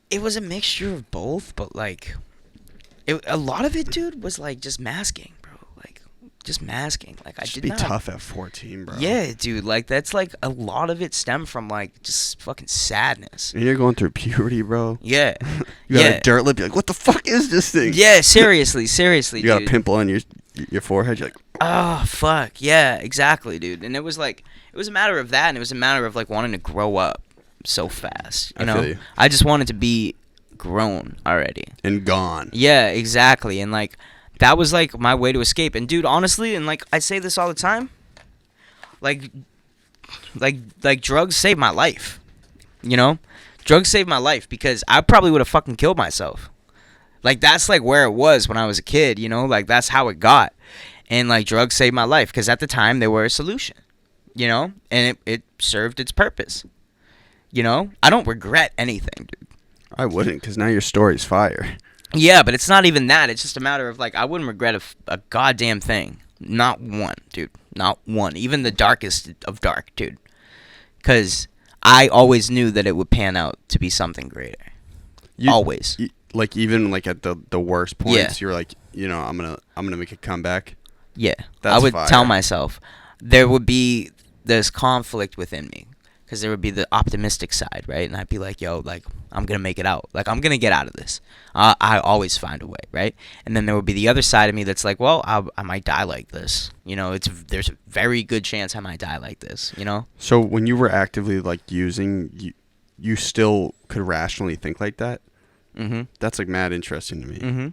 Speaker 1: It was a mixture of both, but, like, a lot of it, dude, was, like, just masking, bro. Like, just masking. Like, I
Speaker 2: Just
Speaker 1: did
Speaker 2: be
Speaker 1: not...
Speaker 2: tough at 14, bro.
Speaker 1: Yeah, dude, like, that's, like, a lot of it stemmed from, like, just fucking sadness.
Speaker 2: And you're going through puberty, bro.
Speaker 1: Yeah.
Speaker 2: You got
Speaker 1: Yeah.
Speaker 2: a dirt lip. You're like, what the fuck is this thing?
Speaker 1: Yeah, seriously,
Speaker 2: You got
Speaker 1: dude.
Speaker 2: a pimple on your forehead. You're like,
Speaker 1: Oh, fuck. Yeah, exactly, dude. And it was, like, it was a matter of that, and it was a matter of, like, wanting to grow up so fast, you
Speaker 2: I
Speaker 1: know?
Speaker 2: feel you.
Speaker 1: I just wanted to be grown already.
Speaker 2: and gone.
Speaker 1: Yeah, exactly. And, like, that was, like, my way to escape. And, dude, honestly, and, like, I say this all the time, like, drugs saved my life, you know? Drugs saved my life because I probably would have fucking killed myself. Like, that's, like, where it was when I was a kid, you know? Like, that's how it got. And, like, drugs saved my life because at the time they were a solution, you know? And it served its purpose, you know? I don't regret anything, dude.
Speaker 2: I wouldn't, because now your story's fire.
Speaker 1: Yeah, but it's not even that. It's just a matter of, like, I wouldn't regret a goddamn thing. Not one, dude. Not one. Even the darkest of dark, dude. Because I always knew that it would pan out to be something greater. Always.
Speaker 2: Like, even, like, at the worst points,
Speaker 1: Yeah.
Speaker 2: you're like, you know, I'm gonna make a comeback.
Speaker 1: Yeah.
Speaker 2: That's
Speaker 1: I would
Speaker 2: fire.
Speaker 1: tell myself there would be this conflict within me. Because there would be the optimistic side, right? And I'd be like, yo, like, I'm going to make it out. Like, I'm going to get out of this. I always find a way, right? And then there would be the other side of me that's like, well, I might die like this. You know, there's a very good chance I might die like this, you know?
Speaker 2: So when you were actively, like, using, you still could rationally think like that?
Speaker 1: Mm-hmm.
Speaker 2: That's, like, mad interesting to me.
Speaker 1: Mm-hmm.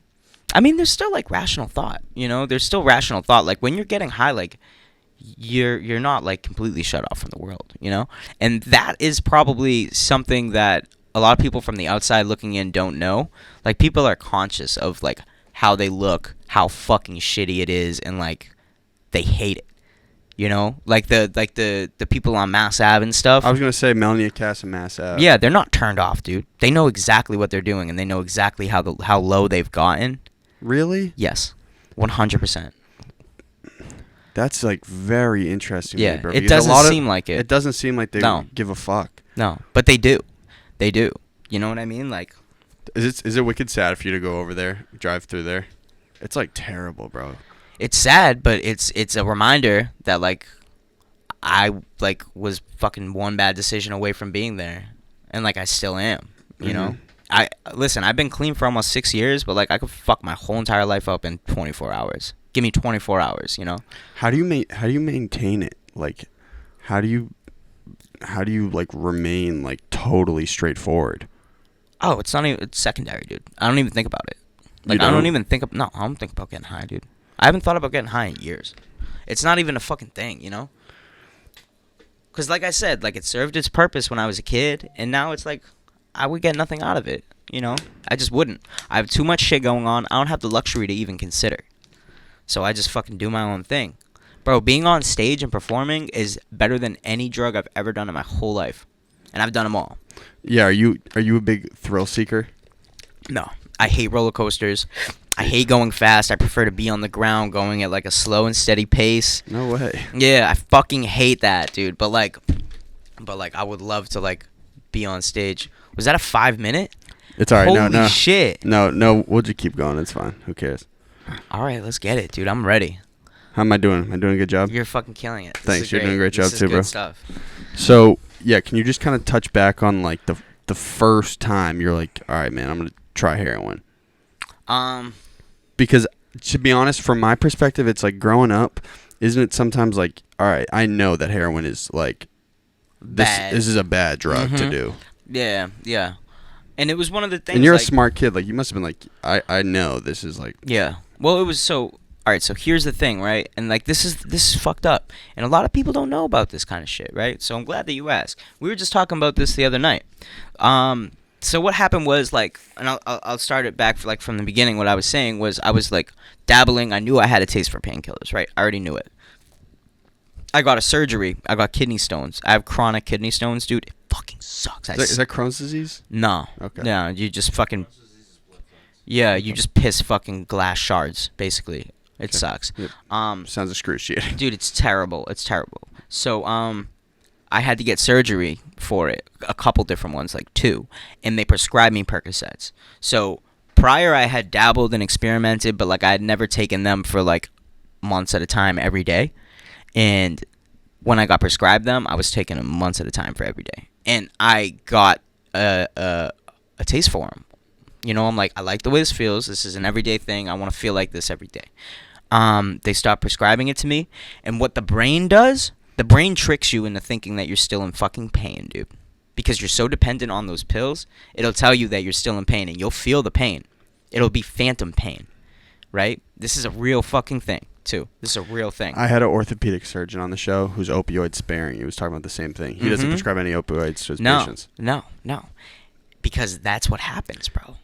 Speaker 1: I mean, there's still, like, rational thought, you know? There's still rational thought. Like, when you're getting high, like, you're not, like, completely shut off from the world, you know? And that is probably something that a lot of people from the outside looking in don't know. Like, people are conscious of, like, how they look, how fucking shitty it is, and, like, they hate it, you know? Like the people on Mass Ave and stuff.
Speaker 2: I was gonna say Melania Cass and Mass Ave.
Speaker 1: Yeah, they're not turned off, dude. They know exactly what they're doing, and they know exactly how low they've gotten.
Speaker 2: Really?
Speaker 1: Yes, 100%.
Speaker 2: That's, like, very interesting.
Speaker 1: Yeah,
Speaker 2: to me, bro,
Speaker 1: it
Speaker 2: because
Speaker 1: doesn't seem like it.
Speaker 2: It doesn't seem like they
Speaker 1: No.
Speaker 2: give a fuck.
Speaker 1: No, but they do. They do. You know what I mean? Like,
Speaker 2: Is it wicked sad for you to go over there, drive through there? It's, like, terrible, bro.
Speaker 1: it's sad, but it's a reminder that, like, I, like, was fucking one bad decision away from being there, and, like, I still am. You know? Listen, I've been clean for almost 6 years, but, like, I could fuck my whole entire life up in 24 hours. Give me 24 hours, you know?
Speaker 2: How do you maintain it? Like, how do you like remain, like, totally straightforward?
Speaker 1: Oh, it's not even. It's secondary, dude. I don't even think about it. Like,
Speaker 2: You
Speaker 1: I don't
Speaker 2: don't?
Speaker 1: even think. No, I don't think about getting high, dude. I haven't thought about getting high in years. It's not even a fucking thing, you know? Because, like I said, like, it served its purpose when I was a kid, and now it's like I would get nothing out of it, you know? I just wouldn't. I have too much shit going on. I don't have the luxury to even consider. So I just fucking do my own thing. Bro, being on stage and performing is better than any drug I've ever done in my whole life. And I've done them all.
Speaker 2: Yeah, are you a big thrill seeker?
Speaker 1: No. I hate roller coasters. I hate going fast. I prefer to be on the ground, going at like a slow and steady pace.
Speaker 2: No way.
Speaker 1: Yeah, I fucking hate that, dude. But like, I would love to like be on stage. Was that a 5-minute?
Speaker 2: It's all right.
Speaker 1: Holy
Speaker 2: no.
Speaker 1: shit.
Speaker 2: No. We'll just keep going. It's fine. Who cares?
Speaker 1: All right, let's get it, dude. I'm ready.
Speaker 2: How am I doing? Am I doing a good job?
Speaker 1: You're fucking killing it. This
Speaker 2: Thanks.
Speaker 1: is
Speaker 2: You're doing a great job
Speaker 1: This is
Speaker 2: too,
Speaker 1: good
Speaker 2: bro.
Speaker 1: Stuff.
Speaker 2: So yeah, can you just kind of touch back on like the first time you're like, all right, man, I'm gonna try heroin? Because to be honest, from my perspective, it's like growing up, isn't it sometimes like, all right, I know that heroin is like
Speaker 1: Bad.
Speaker 2: This is a bad drug to do.
Speaker 1: Yeah. And it was one of the things.
Speaker 2: And you're
Speaker 1: like,
Speaker 2: a smart kid. Like you must have been like, I know this is like.
Speaker 1: Yeah. Well, it was so. All right. So here's the thing, right? And like this is fucked up, and a lot of people don't know about this kind of shit, right? So I'm glad that you asked. We were just talking about this the other night. So what happened was like, and I'll start it back from the beginning. What I was saying was I was like dabbling. I knew I had a taste for painkillers, right? I already knew it. I got a surgery. I got kidney stones. I have chronic kidney stones, dude. It fucking sucks.
Speaker 2: Is that Crohn's disease?
Speaker 1: No.
Speaker 2: Okay.
Speaker 1: No, you just fucking. Yeah, you just piss fucking glass shards, basically. It sucks.
Speaker 2: Yep. Sounds excruciating.
Speaker 1: Dude, it's terrible. It's terrible. So, I had to get surgery for it, a couple different ones, like 2, and they prescribed me Percocets. So, prior I had dabbled and experimented, but like I had never taken them for like months at a time every day. And when I got prescribed them, I was taking them months at a time for every day. And I got a taste for them. You know, I'm like, I like the way this feels. This is an everyday thing. I want to feel like this every day. They stopped prescribing it to me. And what the brain does, the brain tricks you into thinking that you're still in fucking pain, dude. Because you're so dependent on those pills, it'll tell you that you're still in pain. And you'll feel the pain. It'll be phantom pain, right? This is a real fucking thing, too. This is a real thing.
Speaker 2: I had an orthopedic surgeon on the show who's opioid sparing. He was talking about the same thing. He doesn't prescribe any opioids to his patients.
Speaker 1: No. Because that's what happens, bro.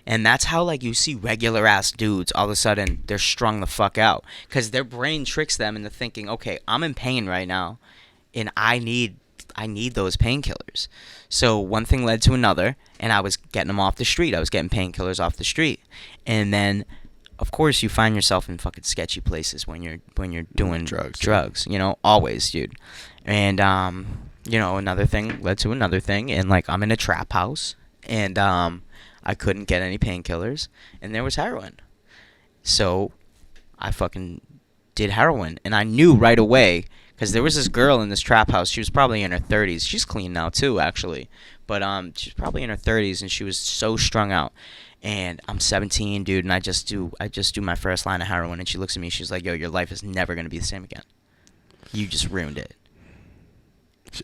Speaker 1: And that's how, like, you see regular-ass dudes, all of a sudden, they're strung the fuck out. Because their brain tricks them into thinking, okay, I'm in pain right now, and I need those painkillers. So one thing led to another, and I was getting them off the street. I was getting painkillers off the street. And then, of course, you find yourself in fucking sketchy places when you're doing drugs, you know, always, dude. And, you know, another thing led to another thing, and, like, I'm in a trap house, and, I couldn't get any painkillers, and there was heroin. So I fucking did heroin, and I knew right away, because there was this girl in this trap house. She was probably in her 30s. She's clean now too, actually. But she's probably in her 30s, and she was so strung out. And I'm 17, dude, and I just do my first line of heroin, and she looks at me. She's like, "Yo, your life is never gonna be the same again. You just ruined it."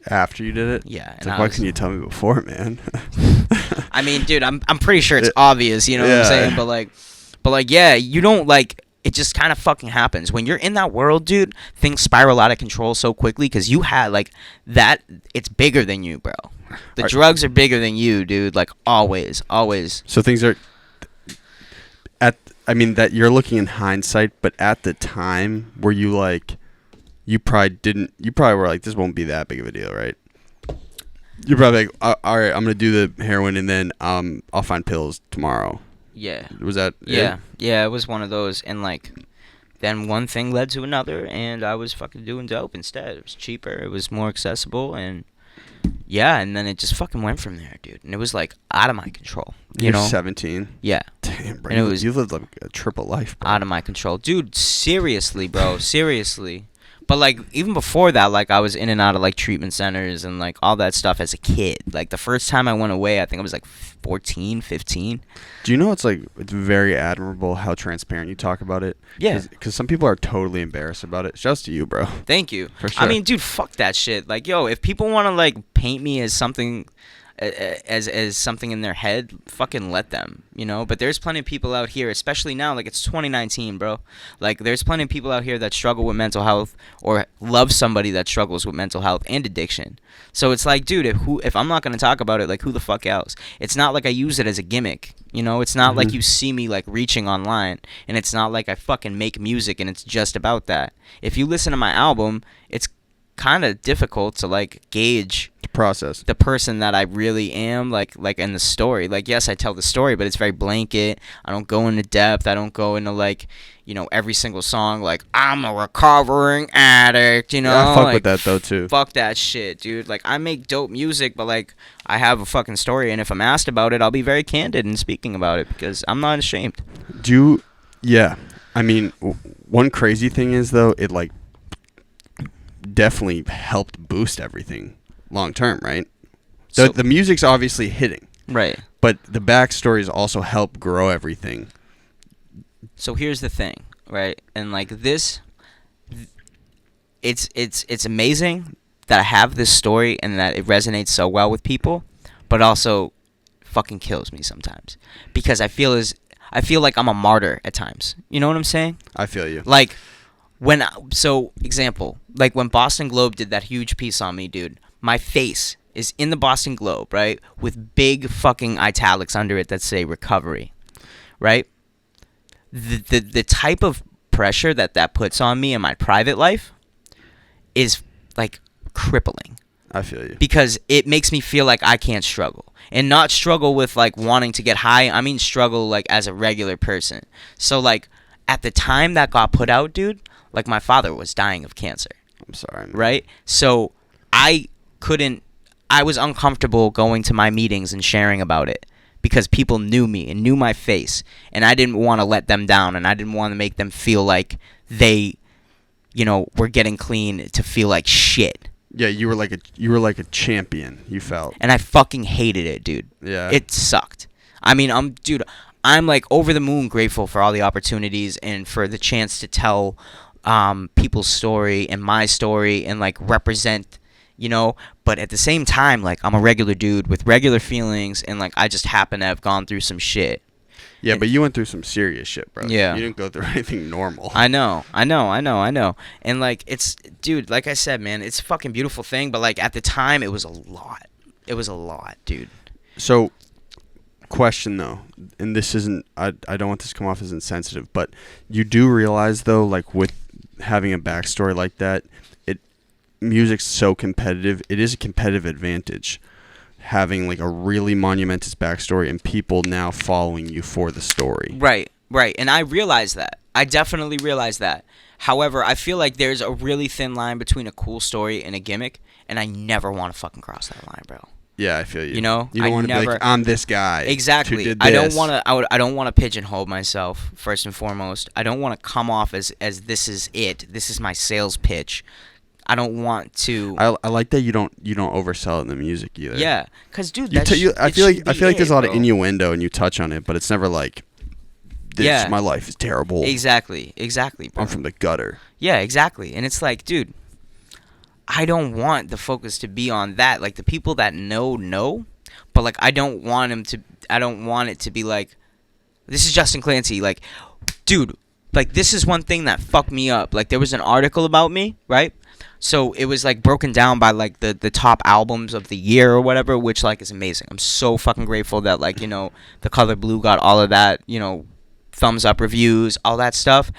Speaker 2: After you did it?
Speaker 1: Yeah.
Speaker 2: It's like, why couldn't you tell me before, man?
Speaker 1: I mean, dude, I'm pretty sure it's obvious, you know what I'm saying? But like, yeah, you don't, like, it just kind of fucking happens. When you're in that world, dude, things spiral out of control so quickly because you had, like, that, it's bigger than you, bro. The drugs are bigger than you, dude, like, always.
Speaker 2: So things are, I mean, that you're looking in hindsight, but at the time, were you like, you probably were like, this won't be that big of a deal, right? You're probably like, all right, I'm going to do the heroin and then I'll find pills tomorrow.
Speaker 1: Yeah.
Speaker 2: Was that
Speaker 1: Yeah.
Speaker 2: it?
Speaker 1: Yeah, it was one of those. And, like, then one thing led to another, and I was fucking doing dope instead. It was cheaper. It was more accessible. And, yeah, and then it just fucking went from there, dude. And it was, like, out of my control.
Speaker 2: You're
Speaker 1: know?
Speaker 2: 17?
Speaker 1: Yeah.
Speaker 2: Damn, bro.
Speaker 1: And
Speaker 2: You lived like a triple life, bro.
Speaker 1: Out of my control. Dude, seriously, bro. Seriously. But, like, even before that, like, I was in and out of, like, treatment centers and, like, all that stuff as a kid. Like, the first time I went away, I think I was, like, 14, 15.
Speaker 2: Do you know it's very admirable how transparent you talk about it?
Speaker 1: Yeah.
Speaker 2: Because some people are totally embarrassed about it. Shouts to you, bro.
Speaker 1: Thank you.
Speaker 2: For sure.
Speaker 1: I mean, dude, fuck that shit. Like, yo, if people want to, like, paint me as something... as something in their head, fucking let them, you know? But there's plenty of people out here, especially now, like, it's 2019, bro. Like, there's plenty of people out here that struggle with mental health or love somebody that struggles with mental health and addiction. So it's like, dude, if I'm not going to talk about it, like, who the fuck else? It's not like I use it as a gimmick, you know? It's not like you see me, like, reaching online, and it's not like I fucking make music and it's just about that. If you listen to my album, it's kind of difficult to like gauge
Speaker 2: process
Speaker 1: the person that I really am, like in the story. Like, yes, I tell the story, but it's very blanket. I don't go into depth. I don't go into like, you know, every single song like I'm a recovering addict, you know.
Speaker 2: Yeah, I fuck
Speaker 1: like,
Speaker 2: with that though too.
Speaker 1: Fuck that shit, dude. Like, I make dope music, but like I have a fucking story, and if I'm asked about it, I'll be very candid in speaking about it because I'm not ashamed.
Speaker 2: Yeah, I mean, one crazy thing is though, it like definitely helped boost everything long term, right? The music's obviously hitting,
Speaker 1: right,
Speaker 2: but the backstories also help grow everything.
Speaker 1: So here's the thing, right? And like this, it's amazing that I have this story and that it resonates so well with people, but also fucking kills me sometimes because I feel like I'm a martyr at times. You know what I'm saying?
Speaker 2: I feel you.
Speaker 1: Like example, like when Boston Globe did that huge piece on me, dude, my face is in the Boston Globe, right? With big fucking italics under it that say recovery, right? The type of pressure that puts on me in my private life is like crippling.
Speaker 2: I feel you.
Speaker 1: Because it makes me feel like I can't struggle. And not struggle with like wanting to get high. I mean struggle like as a regular person. So like at the time that got put out, dude, like my father was dying of cancer.
Speaker 2: I'm sorry, man.
Speaker 1: Right? So I was uncomfortable going to my meetings and sharing about it because people knew me and knew my face, and I didn't want to let them down, and I didn't want to make them feel like they, you know, were getting clean to feel like shit.
Speaker 2: Yeah, you were like a champion. You felt,
Speaker 1: and I fucking hated it, dude.
Speaker 2: Yeah,
Speaker 1: it sucked. I mean, I'm like over the moon grateful for all the opportunities and for the chance to tell people's story and my story and like represent, you know, but at the same time, like I'm a regular dude with regular feelings, and like I just happen to have gone through some shit.
Speaker 2: Yeah, but you went through some serious shit, bro.
Speaker 1: Yeah.
Speaker 2: You didn't go through anything normal.
Speaker 1: I know. And like it's, dude, like I said, man, it's a fucking beautiful thing, but like at the time it was a lot. It was a lot, dude.
Speaker 2: So, question though, and this isn't, I don't want this to come off as insensitive, but you do realize though, like with having a backstory like that, music's so competitive. It is a competitive advantage having like a really monumentous backstory and people now following you for the story.
Speaker 1: Right. And I realize that. I definitely realize that. However, I feel like there's a really thin line between a cool story and a gimmick, and I never want to fucking cross that line, bro.
Speaker 2: Yeah, I feel you.
Speaker 1: You know,
Speaker 2: you don't want to be like, I'm this guy.
Speaker 1: Exactly.
Speaker 2: Who did
Speaker 1: I
Speaker 2: this.
Speaker 1: don't want to. I don't want to pigeonhole myself. First and foremost, I don't want to come off as this is it. This is my sales pitch. I don't want to.
Speaker 2: I like that you don't oversell it in the music either.
Speaker 1: Yeah, cause dude,
Speaker 2: I feel like there's a lot of innuendo and you touch on it, but it's never like, this my life is terrible.
Speaker 1: Exactly, bro.
Speaker 2: I'm from the gutter.
Speaker 1: Yeah, exactly, and it's like, dude, I don't want the focus to be on that. Like the people that know, but like I don't want it to be like, this is Justin Clancy. Like, dude, like this is one thing that fucked me up. Like there was an article about me, right? So it was like broken down by like the top albums of the year or whatever, which like is amazing. I'm so fucking grateful that like, you know, The Color Blue got all of that, you know, thumbs up reviews, all that stuff.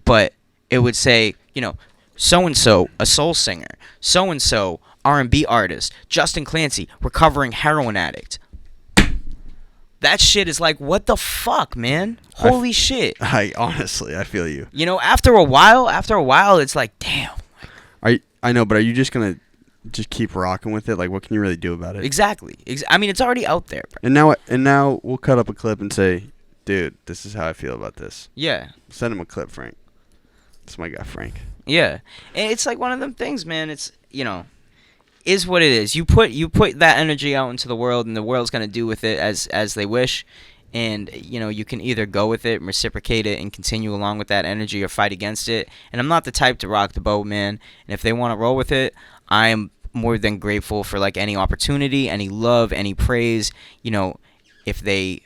Speaker 1: But it would say, you know, so-and-so, a soul singer, so-and-so, R&B artist, Justin Clancy, recovering heroin addict. That shit is like, what the fuck, man? Holy shit.
Speaker 2: Honestly, I feel you.
Speaker 1: You know, after a while, it's like, damn.
Speaker 2: I know, but are you just gonna just keep rocking with it? Like, what can you really do about it?
Speaker 1: Exactly. I mean, it's already out there, bro.
Speaker 2: And now we'll cut up a clip and say, dude, this is how I feel about this.
Speaker 1: Yeah.
Speaker 2: Send him a clip, Frank. That's my guy, Frank.
Speaker 1: Yeah. And it's like one of them things, man. It's, you know, is what it is. You put that energy out into the world, and the world's gonna do with it as they wish. And, you know, you can either go with it and reciprocate it and continue along with that energy or fight against it. And I'm not the type to rock the boat, man. And if they want to roll with it, I'm more than grateful for, like, any opportunity, any love, any praise. You know, if it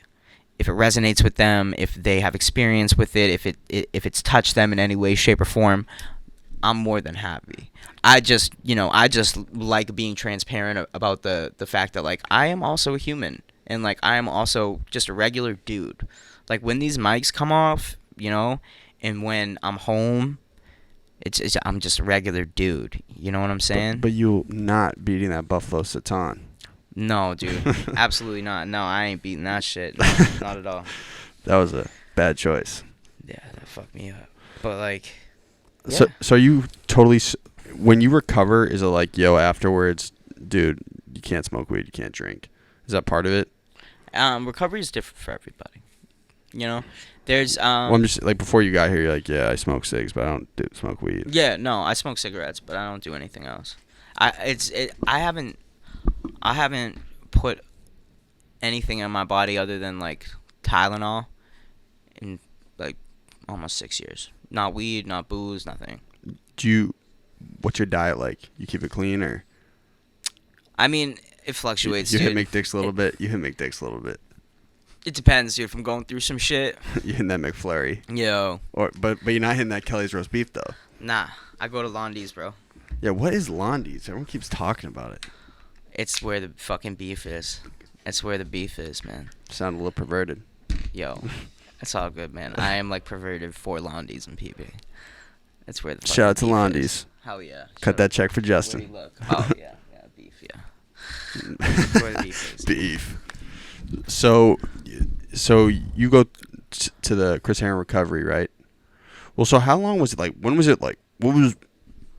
Speaker 1: resonates with them, if they have experience with it, if it's touched them in any way, shape, or form, I'm more than happy. I just like being transparent about the fact that, like, I am also a human. And, like, I am also just a regular dude. Like, when these mics come off, you know, and when I'm home It's I'm just a regular dude. You know what I'm saying?
Speaker 2: But you not beating that Buffalo Satan.
Speaker 1: No, dude, absolutely not. No, I ain't beating that shit. No, not at all.
Speaker 2: That was a bad choice.
Speaker 1: Yeah, that fucked me up. But like,
Speaker 2: So
Speaker 1: yeah.
Speaker 2: so you totally when you recover, is it like, yo, afterwards, dude, you can't smoke weed, you can't drink? Is that part of it?
Speaker 1: Recovery is different for everybody. You know, there's
Speaker 2: Well, I'm just like, before you got here, you're like, yeah, I smoke cigs, but I don't smoke weed.
Speaker 1: Yeah, no, I smoke cigarettes, but I don't do anything else. I haven't put anything in my body other than like Tylenol in like almost 6 years. Not weed, not booze, nothing.
Speaker 2: What's your diet like? You keep it clean, or
Speaker 1: I mean, it fluctuates,
Speaker 2: you
Speaker 1: dude.
Speaker 2: hit McDicks a little bit? You hit McDicks a little bit.
Speaker 1: It depends, dude. If I'm going through some shit,
Speaker 2: You hit that McFlurry,
Speaker 1: yo,
Speaker 2: but you're not hitting that Kelly's roast beef though.
Speaker 1: nah, I go to Londi's, bro.
Speaker 2: Yeah, what is Londi's? Everyone keeps talking about it.
Speaker 1: It's where the fucking beef is. It's where the beef is, man.
Speaker 2: Sound a little perverted.
Speaker 1: Yo, it's all good, man. I am like perverted for Londi's and Peabody. That's where the fucking
Speaker 2: Shout out to
Speaker 1: beef
Speaker 2: Londi's.
Speaker 1: is. Hell yeah.
Speaker 2: Cut that check for
Speaker 1: Where do you
Speaker 2: Justin.
Speaker 1: look? Oh yeah, beef, yeah. That's where the beef is.
Speaker 2: Beef. So you go to the Chris Heron recovery, right? Well, so how long was it like? When was it like? What was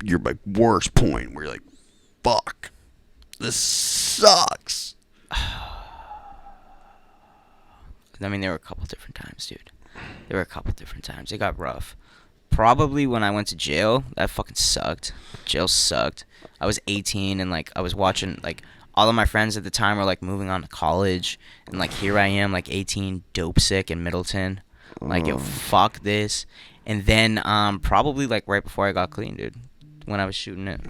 Speaker 2: your like worst point where you're like, fuck, this sucks?
Speaker 1: I mean, there were a couple different times, dude. There were a couple different times. It got rough. Probably when I went to jail, that fucking sucked. Jail sucked. I was 18 and like I was watching like all of my friends at the time were like moving on to college, and like here I am like 18, dope sick in Middleton. Like, yo, fuck this. And then probably like right before I got clean, dude. When I was shooting it.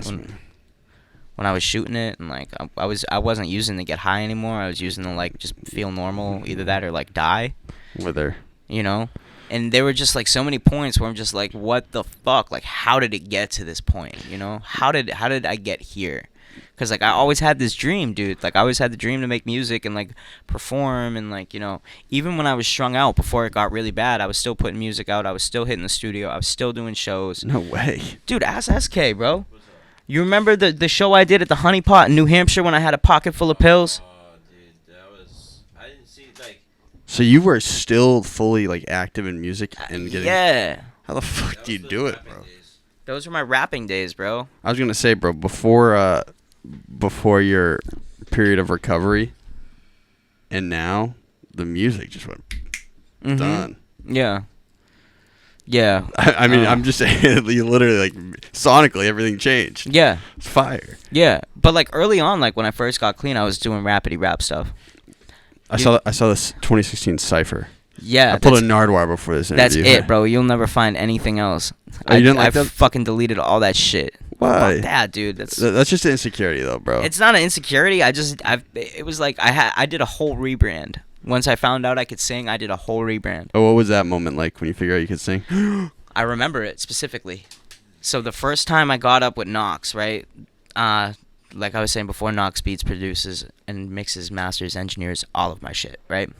Speaker 1: When I was shooting it, and like I wasn't using to get high anymore. I was using to like just feel normal, either that or like die.
Speaker 2: Whether
Speaker 1: You know? And there were just like so many points where I'm just like, what the fuck? Like, how did it get to this point? You know? How did I get here? Because like I always had this dream, dude. Like I always had the dream to make music and like perform, and like, you know, even when I was strung out before it got really bad, I was still putting music out. I was still hitting the studio. I was still doing shows.
Speaker 2: no way.
Speaker 1: Dude, ask SK, bro. You remember the show I did at the Honey Pot in New Hampshire when I had a pocket full of pills?
Speaker 4: Oh, dude, that was. I didn't see like.
Speaker 2: So you were still fully like active in music and getting.
Speaker 1: Yeah.
Speaker 2: How the fuck
Speaker 4: That
Speaker 2: do you
Speaker 4: was
Speaker 2: do
Speaker 4: the
Speaker 2: it,
Speaker 4: rapping
Speaker 2: bro?
Speaker 4: days.
Speaker 1: Those were my rapping days, bro.
Speaker 2: I was gonna say, bro, before your period of recovery, and now the music just went done.
Speaker 1: Yeah. Yeah.
Speaker 2: I mean, I'm just saying, you literally like sonically everything changed.
Speaker 1: Yeah.
Speaker 2: It's fire.
Speaker 1: Yeah. But like early on, like when I first got clean, I was doing rapidy rap stuff.
Speaker 2: I saw this 2016 Cypher.
Speaker 1: Yeah.
Speaker 2: I pulled a Nardwar before this
Speaker 1: That's
Speaker 2: interview.
Speaker 1: it, bro. You'll never find anything else.
Speaker 2: Oh, you didn't like
Speaker 1: I
Speaker 2: that?
Speaker 1: fucking deleted all that shit.
Speaker 2: Why?
Speaker 1: Fuck that, dude. That's
Speaker 2: That's just insecurity, though, bro.
Speaker 1: It's not an insecurity. It was like I did a whole rebrand. Once I found out I could sing, I did a whole rebrand.
Speaker 2: Oh, what was that moment like when you figured out you could sing?
Speaker 1: I remember it specifically. So the first time I got up with Knox, right? Like I was saying before, Knox Beats produces and mixes, masters, engineers, all of my shit, right?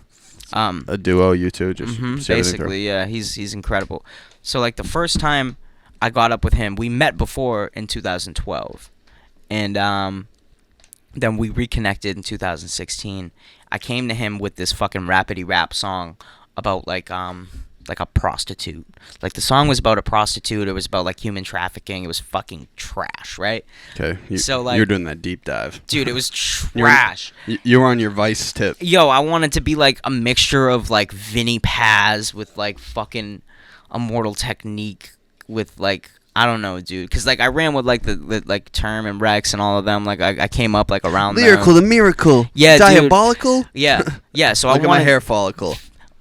Speaker 2: A duo, you two, just see everything through.
Speaker 1: Basically, yeah, he's incredible. So like the first time I got up with him, we met before in 2012, and then we reconnected in 2016. I came to him with this fucking rapidy rap song about like a prostitute. Like the song was about a prostitute. It was about like human trafficking. It was fucking trash, right?
Speaker 2: Okay,
Speaker 1: So, like-
Speaker 2: you're doing that deep dive.
Speaker 1: Dude, it was trash.
Speaker 2: You were on your Vice tip.
Speaker 1: Yo, I wanted to be like a mixture of like Vinny Paz with like fucking Immortal Technique with like, I don't know, dude. Cause like I ran with like the like Term and Rex and all of them. Like I came up like around
Speaker 2: Lyrical,
Speaker 1: them.
Speaker 2: the miracle.
Speaker 1: Yeah, dude.
Speaker 2: Diabolical.
Speaker 1: Yeah, yeah. So
Speaker 2: Look
Speaker 1: I
Speaker 2: at my
Speaker 1: wanted.
Speaker 2: hair follicle,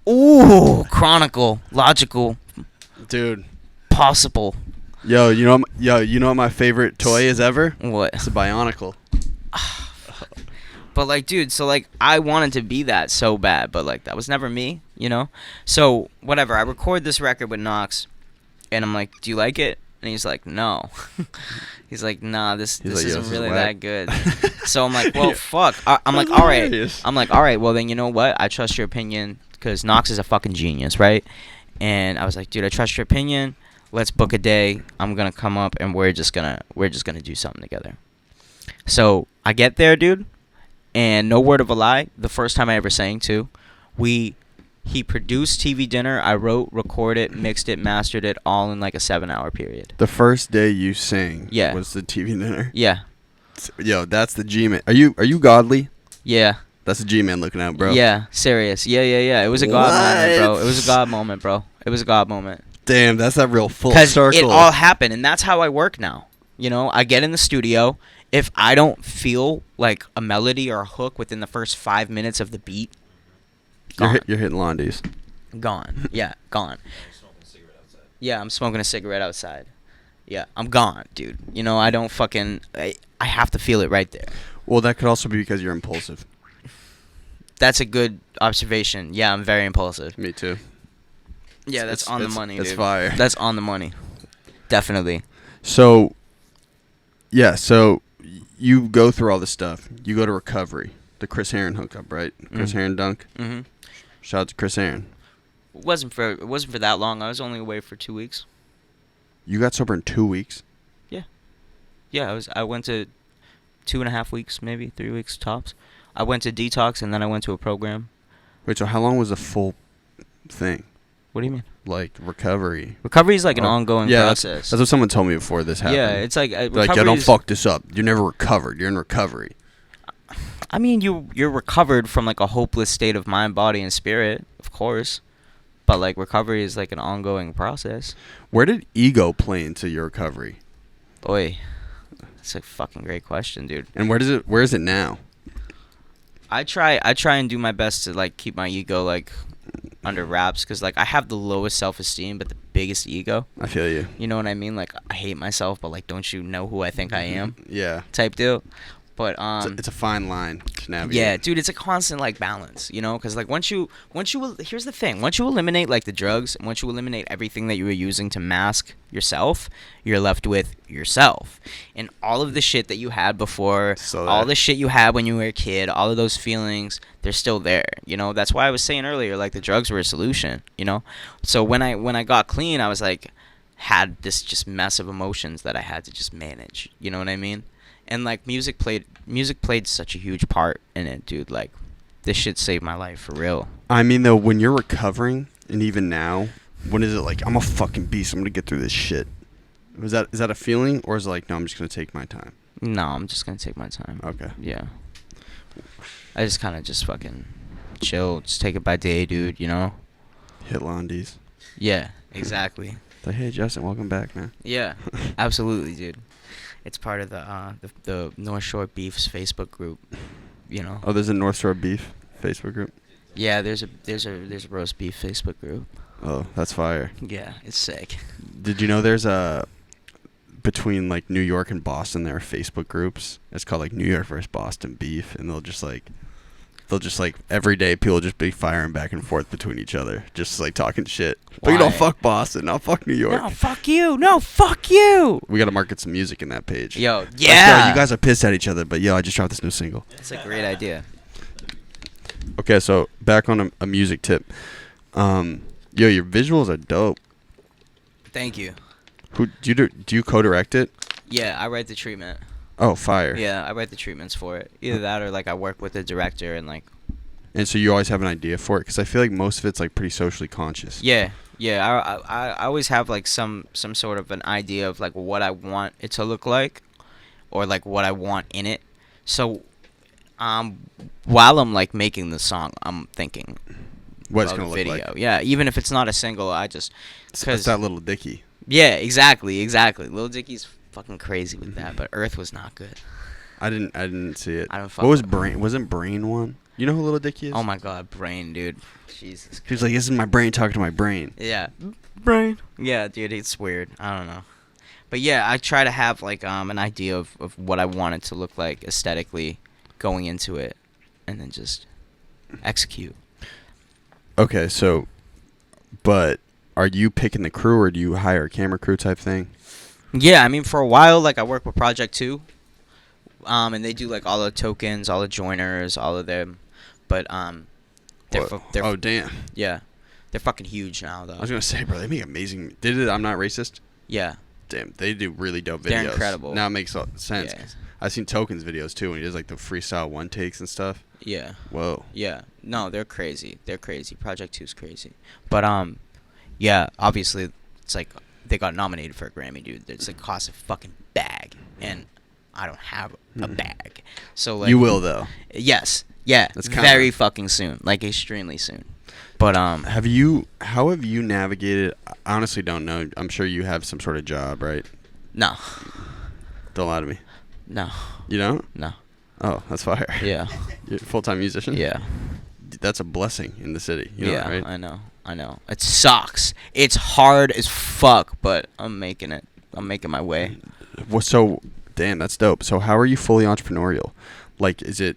Speaker 1: Ooh, chronicle, logical,
Speaker 2: dude.
Speaker 1: possible.
Speaker 2: Yo, you know what my favorite toy is ever?
Speaker 1: What?
Speaker 2: It's a Bionicle.
Speaker 1: But like, dude, so like I wanted to be that so bad, but like that was never me, you know? So whatever, I record this record with Knox, and I'm like, do you like it? And he's like, no. He's like, nah, this
Speaker 2: He's like, yo,
Speaker 1: isn't
Speaker 2: this is
Speaker 1: really
Speaker 2: whack.
Speaker 1: that good. So I'm like, well,
Speaker 2: Yeah.
Speaker 1: fuck. I'm like,
Speaker 2: That's
Speaker 1: all right.
Speaker 2: hilarious.
Speaker 1: I'm like, all right, well then, you know what? I trust your opinion, because Knox is a fucking genius, right? And I was like, dude, I trust your opinion. let's book a day. I'm gonna come up and we're just gonna do something together. So I get there, dude, and no word of a lie, the first time I ever sang too, he produced TV Dinner. I wrote, recorded, mixed it, mastered it all in like a 7-hour period.
Speaker 2: The first day you sang
Speaker 1: Yeah.
Speaker 2: was the TV dinner.
Speaker 1: Yeah.
Speaker 2: Yo, that's the G-man. Are you godly?
Speaker 1: Yeah.
Speaker 2: That's the G-man looking out, bro.
Speaker 1: Yeah, serious. Yeah. It was a God moment, bro. It was a God moment, bro. It was a God moment.
Speaker 2: Damn, that's that real full
Speaker 1: Because
Speaker 2: circle.
Speaker 1: it all happened, and that's how I work now. You know, I get in the studio. If I don't feel like a melody or a hook within the first 5 minutes of the beat, gone.
Speaker 2: You're hitting Londies.
Speaker 1: Gone. Yeah, gone. Yeah, I'm smoking a cigarette outside. Yeah, I'm gone, dude. You know, I don't fucking... I have to feel it right there.
Speaker 2: Well, that could also be because you're impulsive.
Speaker 1: That's a good observation. Yeah, I'm very impulsive.
Speaker 2: Me too.
Speaker 1: Yeah, that's on the money, dude.
Speaker 2: That's fire.
Speaker 1: That's on the money. Definitely.
Speaker 2: So, yeah, so you go through all this stuff. You go to recovery. The Chris Heron hookup, right? Chris Heron dunk.
Speaker 1: Mm-hmm.
Speaker 2: Shout out to Chris Heron.
Speaker 1: It wasn't for that long. I was only away for 2 weeks.
Speaker 2: You got sober in 2 weeks?
Speaker 1: Yeah, I went to 2.5 weeks, maybe 3 weeks tops. I went to detox and then I went to a program.
Speaker 2: Wait, so how long was the full thing?
Speaker 1: What do you mean?
Speaker 2: Like recovery?
Speaker 1: Recovery is like an ongoing process.
Speaker 2: That's what someone told me before this happened.
Speaker 1: Yeah, it's like
Speaker 2: They're like, yo, don't fuck this up. You're never recovered. You're in recovery.
Speaker 1: I mean, you're recovered from like a hopeless state of mind, body, and spirit, of course. But like recovery is like an ongoing process.
Speaker 2: Where did ego play into your recovery?
Speaker 1: Boy, that's a fucking great question, dude.
Speaker 2: And where is it now?
Speaker 1: I try and do my best to like keep my ego like under wraps, because like I have the lowest self-esteem but the biggest ego.
Speaker 2: I feel you.
Speaker 1: You know what I mean? Like I hate myself, but like don't you know who I think I am?
Speaker 2: Yeah.
Speaker 1: Type deal. But
Speaker 2: it's a fine line to navigate.
Speaker 1: yeah, dude, it's a constant like balance, you know, because like once you here's the thing, once you eliminate like the drugs, and once you eliminate everything that you were using to mask yourself, you're left with yourself, and all of the shit that you had before, all the shit you had when you were a kid, all of those feelings, they're still there, you know. That's why I was saying earlier, like the drugs were a solution, you know. So when I got clean, I was like had this just mess of emotions that I had to just manage, you know what I mean? And like music played such a huge part in it, dude. Like this shit saved my life for real.
Speaker 2: I mean, though, when you're recovering, and even now, when is it like, I'm a fucking beast, I'm gonna get through this shit? Is that a feeling, or is it like, no, I'm just gonna take my time?
Speaker 1: No, I'm just gonna take my time.
Speaker 2: Okay.
Speaker 1: Yeah. I just kind of just fucking chill, just take it by day, dude. You know.
Speaker 2: Hit Londies.
Speaker 1: Yeah. Exactly.
Speaker 2: Like, hey, Justin, welcome back, man.
Speaker 1: Yeah. Absolutely, dude. It's part of the North Shore Beefs Facebook group, you know.
Speaker 2: Oh, there's a North Shore Beef Facebook group?
Speaker 1: Yeah, there's a roast beef Facebook group.
Speaker 2: Oh, that's fire.
Speaker 1: Yeah, it's sick.
Speaker 2: Did you know there's between like New York and Boston, there are Facebook groups. It's called like New York versus Boston Beef, and they'll just like every day people just be firing back and forth between each other, just like talking shit. But you don't fuck Boston, no, fuck New York.
Speaker 1: No, fuck you. No, fuck you.
Speaker 2: We gotta market some music in that page.
Speaker 1: Yo,
Speaker 2: Like,
Speaker 1: yeah.
Speaker 2: yo, you guys are pissed at each other, but yo, I just dropped this new single.
Speaker 1: That's a great idea.
Speaker 2: Okay, so back on a music tip. Yo, your visuals are dope.
Speaker 1: Thank you.
Speaker 2: Who do you co-direct it?
Speaker 1: Yeah, I write the treatment.
Speaker 2: Oh, fire.
Speaker 1: Yeah, I write the treatments for it. Either that or like I work with the director and like.
Speaker 2: And so you always have an idea for it, because I feel like most of it's like pretty socially conscious.
Speaker 1: Yeah. I always have like some sort of an idea of like what I want it to look like, or like what I want in it. So, while I'm like making the song, I'm thinking
Speaker 2: What it's
Speaker 1: about
Speaker 2: gonna
Speaker 1: the
Speaker 2: look
Speaker 1: video.
Speaker 2: like.
Speaker 1: Yeah, even if it's not a single, I just
Speaker 2: It's
Speaker 1: because
Speaker 2: that Little Dicky.
Speaker 1: yeah, exactly. Lil Dicky's fucking crazy with that, but Earth was not good.
Speaker 2: I didn't see it.
Speaker 1: I don't fuck
Speaker 2: What was
Speaker 1: with
Speaker 2: Brain? Wasn't Brain one? You know who Little Dicky is?
Speaker 1: Oh my god, Brain, dude. Jesus.
Speaker 2: He's like, this is my brain talking to my brain.
Speaker 1: Yeah. Brain. Yeah, dude, it's weird. I don't know. But yeah, I try to have like an idea of what I want it to look like aesthetically going into it, and then just execute.
Speaker 2: Okay, so, but are you picking the crew, or do you hire a camera crew type thing?
Speaker 1: Yeah, I mean for a while like I work with Project 2. And they do like all the tokens, all the joiners, all of them. But
Speaker 2: Oh damn.
Speaker 1: yeah. They're fucking huge now, though.
Speaker 2: I was gonna say, bro, they make amazing. Did it? I'm not racist.
Speaker 1: Yeah.
Speaker 2: Damn, they do really dope videos.
Speaker 1: They're incredible.
Speaker 2: Now it makes sense.
Speaker 1: Yeah.
Speaker 2: I've seen Token's videos too, when he does like the freestyle one takes and stuff.
Speaker 1: Yeah.
Speaker 2: Whoa.
Speaker 1: Yeah. No, they're crazy. They're crazy. Project 2's crazy. But yeah, obviously it's like they got nominated for a Grammy, dude. It's like cost a fucking bag, and I don't have a bag. So like
Speaker 2: You will though.
Speaker 1: Yes. Yeah.
Speaker 2: That's kinda-
Speaker 1: very fucking soon. Like extremely soon. But
Speaker 2: How have you navigated? I honestly don't know. I'm sure you have some sort of job, right?
Speaker 1: no.
Speaker 2: Don't lie to me.
Speaker 1: No.
Speaker 2: You don't?
Speaker 1: No.
Speaker 2: Oh, that's fire.
Speaker 1: Yeah.
Speaker 2: You're a full-time musician?
Speaker 1: Yeah.
Speaker 2: That's a blessing in the city. You know
Speaker 1: Yeah,
Speaker 2: that, right?
Speaker 1: I know. It sucks. It's hard as fuck, but I'm making it. I'm making my way.
Speaker 2: Well, so, damn, that's dope. So how are you fully entrepreneurial? Like, is it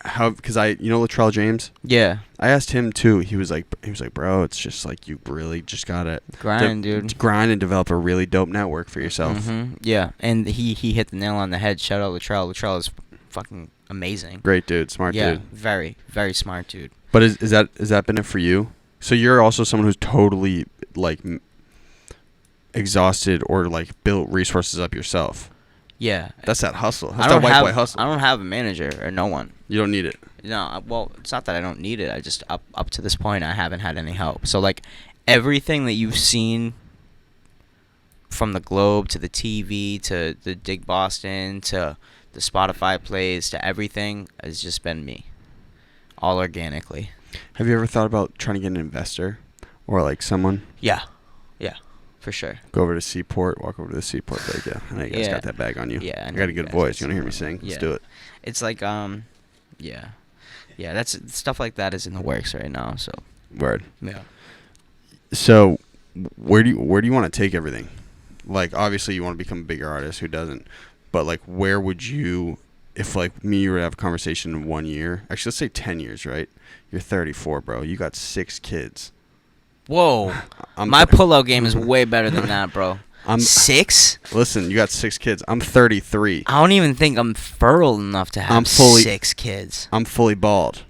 Speaker 2: how? Because Latrell James.
Speaker 1: Yeah.
Speaker 2: I asked him too. He was like, bro, it's just like you really just gotta
Speaker 1: Grind, dude.
Speaker 2: grind and develop a really dope network for yourself.
Speaker 1: Mm-hmm. Yeah, and he hit the nail on the head. Shout out Latrell. Latrell is fucking amazing.
Speaker 2: Great dude, smart
Speaker 1: Yeah,
Speaker 2: dude.
Speaker 1: very, very smart dude.
Speaker 2: But is that been it for you? So you're also someone who's totally like exhausted or like built resources up yourself.
Speaker 1: Yeah.
Speaker 2: That's that hustle. That's
Speaker 1: I
Speaker 2: that
Speaker 1: don't
Speaker 2: white
Speaker 1: have
Speaker 2: boy hustle.
Speaker 1: I don't have a manager or no one.
Speaker 2: You don't need it.
Speaker 1: No, well, it's not that I don't need it. I just up to this point I haven't had any help. So like everything that you've seen from the Globe to the TV to the Dig Boston to the Spotify plays to everything has just been me. All organically.
Speaker 2: Have you ever thought about trying to get an investor or like someone?
Speaker 1: Yeah. Yeah. For sure.
Speaker 2: Go over to Seaport, walk over to the Seaport, be like, yeah, I know you guys
Speaker 1: Yeah.
Speaker 2: got that bag on you.
Speaker 1: Yeah, I
Speaker 2: I
Speaker 1: know
Speaker 2: got a
Speaker 1: you
Speaker 2: good
Speaker 1: guys
Speaker 2: voice.
Speaker 1: got
Speaker 2: You want to hear me
Speaker 1: that.
Speaker 2: sing? Let's
Speaker 1: Yeah.
Speaker 2: do it.
Speaker 1: It's like yeah. Yeah, that's stuff like that is in the works right now, so
Speaker 2: Word.
Speaker 1: yeah.
Speaker 2: So, where do you want to take everything? Like, obviously, you want to become a bigger artist. Who doesn't? But like, where would you, if like me, you were to have a conversation in 1 year? Actually, let's say 10 years, right? You're 34, bro. You got 6 kids.
Speaker 1: Whoa.
Speaker 2: I'm
Speaker 1: My pullout game is way better than that, bro.
Speaker 2: I'm
Speaker 1: 6?
Speaker 2: Listen, you got 6 kids. I'm 33.
Speaker 1: I don't even think I'm fertile enough to have
Speaker 2: I'm fully-
Speaker 1: 6 kids.
Speaker 2: I'm fully bald.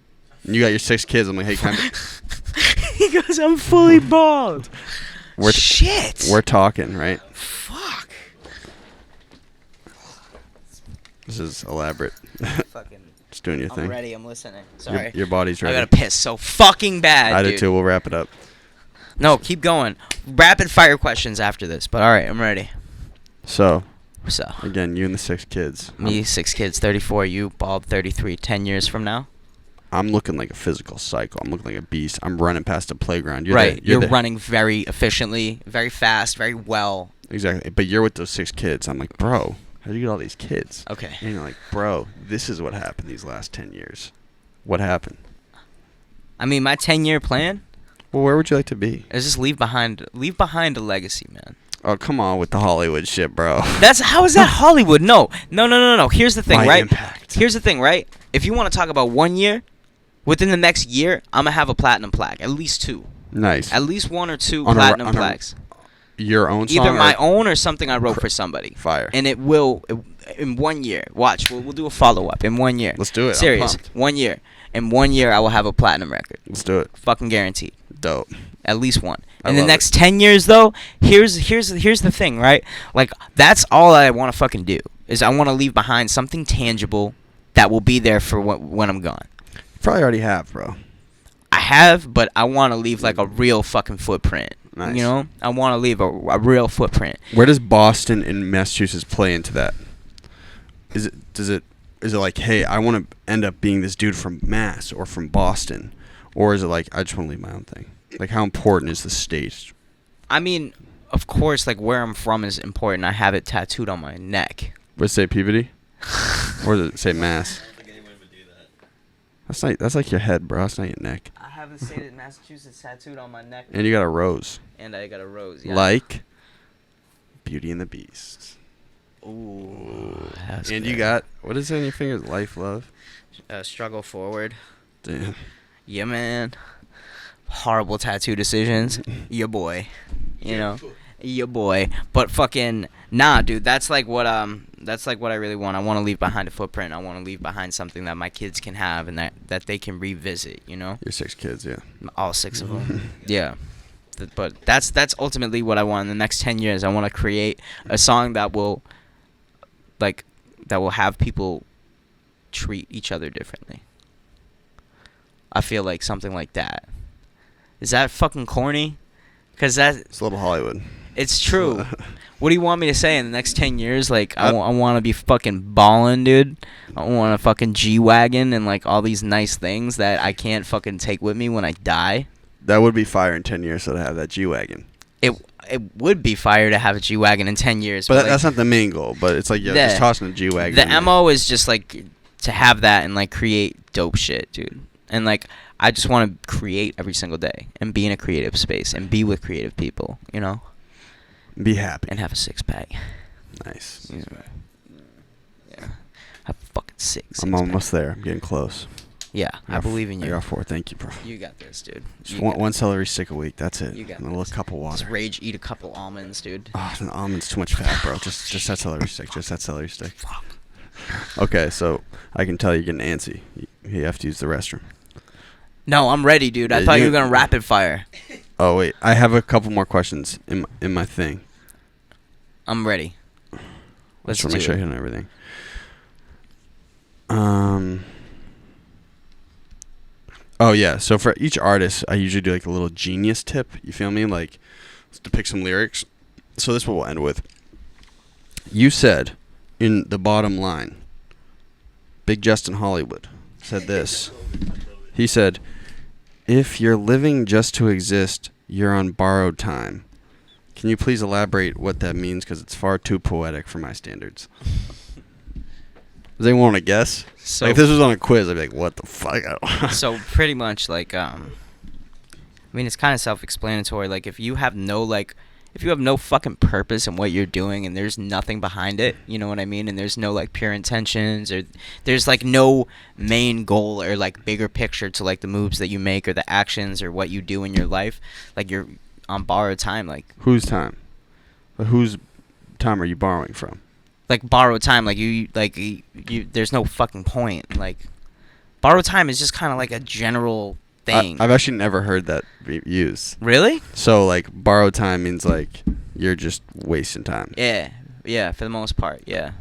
Speaker 2: And you got your 6 kids. I'm like, hey, can
Speaker 1: He goes, I'm fully bald.
Speaker 2: We're
Speaker 1: Shit.
Speaker 2: we're talking, right?
Speaker 1: Fuck.
Speaker 2: This is elaborate.
Speaker 1: Fucking.
Speaker 2: Just doing your
Speaker 1: I'm
Speaker 2: thing.
Speaker 1: ready. I'm listening. Sorry.
Speaker 2: Your body's
Speaker 1: I
Speaker 2: ready.
Speaker 1: gotta piss so fucking bad,
Speaker 2: I
Speaker 1: dude.
Speaker 2: did too. We'll wrap it up.
Speaker 1: No, keep going. Rapid fire questions after this, but all right, I'm ready.
Speaker 2: So,
Speaker 1: So,
Speaker 2: again, you and the 6 kids.
Speaker 1: me, 6 kids, 34. You, bald, 33. 10 years from now.
Speaker 2: I'm looking like a physical cycle. I'm looking like a beast. I'm running past the playground. You're
Speaker 1: Right.
Speaker 2: there.
Speaker 1: You're
Speaker 2: there.
Speaker 1: running very efficiently, very fast, very well.
Speaker 2: Exactly. But you're with those 6 kids. I'm like, bro, how do you get all these kids?
Speaker 1: Okay.
Speaker 2: And you're like, bro, this is what happened these last 10 years. What happened?
Speaker 1: I mean, my 10-year plan
Speaker 2: Well, where would you like to be?
Speaker 1: is just leave behind a legacy, man.
Speaker 2: Oh, come on with the Hollywood shit, bro.
Speaker 1: How is that Hollywood? No. Here's the thing,
Speaker 2: My
Speaker 1: right?
Speaker 2: impact.
Speaker 1: Here's the thing, right? If you want to talk about 1 year, within the next year, I'm gonna have a platinum plaque, at least 2,
Speaker 2: Nice.
Speaker 1: at least 1 or 2
Speaker 2: On a-
Speaker 1: platinum
Speaker 2: on a-
Speaker 1: plaques.
Speaker 2: Your own song?
Speaker 1: Either my
Speaker 2: or
Speaker 1: own or something I wrote for somebody.
Speaker 2: Fire.
Speaker 1: And it will in 1 year. Watch, we'll do a follow up in 1 year.
Speaker 2: Let's do it. I'm
Speaker 1: Serious.
Speaker 2: pumped.
Speaker 1: 1 year. In 1 year, I will have a platinum record.
Speaker 2: Let's do it.
Speaker 1: Fucking guaranteed.
Speaker 2: Dope.
Speaker 1: At least 1.
Speaker 2: I
Speaker 1: In the
Speaker 2: love
Speaker 1: next 10 years, though, here's the thing, right? Like, that's all I want to fucking do. Is I want to leave behind something tangible that will be there for when I'm gone.
Speaker 2: Probably already have, bro.
Speaker 1: I have, but I want to leave, like, a real fucking footprint.
Speaker 2: Nice.
Speaker 1: You know? I want to leave a real footprint.
Speaker 2: Where does Boston and Massachusetts play into that? Is it like, hey, I want to end up being this dude from Mass or from Boston? Or is it like, I just want to leave my own thing? Like, how important is the state?
Speaker 1: I mean, of course, like, where I'm from is important. I have it tattooed on my neck.
Speaker 2: Would it say Peabody? Or does it say Mass?
Speaker 4: I don't think anyone would do that.
Speaker 2: That's like your head, bro. That's not your neck.
Speaker 1: I have the state of Massachusetts tattooed on my neck.
Speaker 2: And you got a rose.
Speaker 1: And I got a rose, yeah.
Speaker 2: Like Beauty and the Beast.
Speaker 1: Ooh. That's
Speaker 2: And
Speaker 1: good.
Speaker 2: you got, what is it on your fingers? Life, love?
Speaker 1: Struggle forward.
Speaker 2: Damn.
Speaker 1: Yeah, man. Horrible tattoo decisions. Your boy. You know? Yeah, boy. But fucking nah, dude. That's like what I really want. I want to leave behind a footprint. I want to leave behind something that my kids can have and that they can revisit. You know.
Speaker 2: Your 6 kids, yeah.
Speaker 1: All 6 of them. Yeah. But that's ultimately what I want in the next 10 years. I want to create a song that will have people treat each other differently. I feel like something like that. Is that fucking corny? Cuz
Speaker 2: It's a little Hollywood.
Speaker 1: it's true. What do you want me to say in the next 10 years? Like, I want to be fucking ballin', dude. I want a fucking G-Wagon and, like, all these nice things that I can't fucking take with me when I die.
Speaker 2: That would be fire in 10 years, so to have that G-Wagon.
Speaker 1: It would be fire to have a G-Wagon in 10 years.
Speaker 2: But
Speaker 1: like,
Speaker 2: that's not the main goal. But it's like, just tossing a G-Wagon.
Speaker 1: The MO is just, like, to have that and, like, create dope shit, dude. And, like, I just want to create every single day and be in a creative space and be with creative people, you know?
Speaker 2: Be happy.
Speaker 1: And have a 6-pack.
Speaker 2: Nice.
Speaker 1: Yeah. Have a fucking six.
Speaker 2: I'm almost there. I'm getting close.
Speaker 1: Yeah, I believe in you.
Speaker 2: I got 4. Thank you, bro.
Speaker 1: You got this, dude.
Speaker 2: Just one celery stick a week. That's it.
Speaker 1: You got
Speaker 2: and a little
Speaker 1: this.
Speaker 2: cup of water.
Speaker 1: Just rage eat a couple almonds, dude.
Speaker 2: Oh, an almond's too much fat, bro. Just that celery stick. Just that celery stick. Fuck. Okay, so I can tell you're getting antsy. You have to use the restroom.
Speaker 1: No, I'm ready, dude. I thought you were gonna rapid fire.
Speaker 2: Oh wait, I have a couple more questions in my thing.
Speaker 1: I'm ready. Let's
Speaker 2: Just want to
Speaker 1: do
Speaker 2: make sure I
Speaker 1: it.
Speaker 2: hit everything. Oh yeah. So for each artist, I usually do like a little genius tip. You feel me? Like, let's depict some lyrics. So this is what we'll end with. You said in the bottom line, Big Justin Hollywood said this. He said, "If you're living just to exist, you're on borrowed time." Can you please elaborate what that means? Because it's far too poetic for my standards. Does anyone want to guess?
Speaker 1: So
Speaker 2: Like, if this was on a quiz, I'd be like, what the fuck?
Speaker 1: so pretty much like I mean it's kind of self-explanatory. Like if you have no fucking purpose in what you're doing and there's nothing behind it, you know what I mean? And there's no like pure intentions or there's like no main goal or like bigger picture to like the moves that you make or the actions or what you do in your life, like you're on borrowed time. Like
Speaker 2: Whose time? Whose time are you borrowing from?
Speaker 1: like borrowed time, like you there's no fucking point. Like borrowed time is just kind of like a general thing.
Speaker 2: I've actually never heard that used.
Speaker 1: Really?
Speaker 2: So like borrowed time means like you're just wasting time.
Speaker 1: Yeah, for the most part, yeah.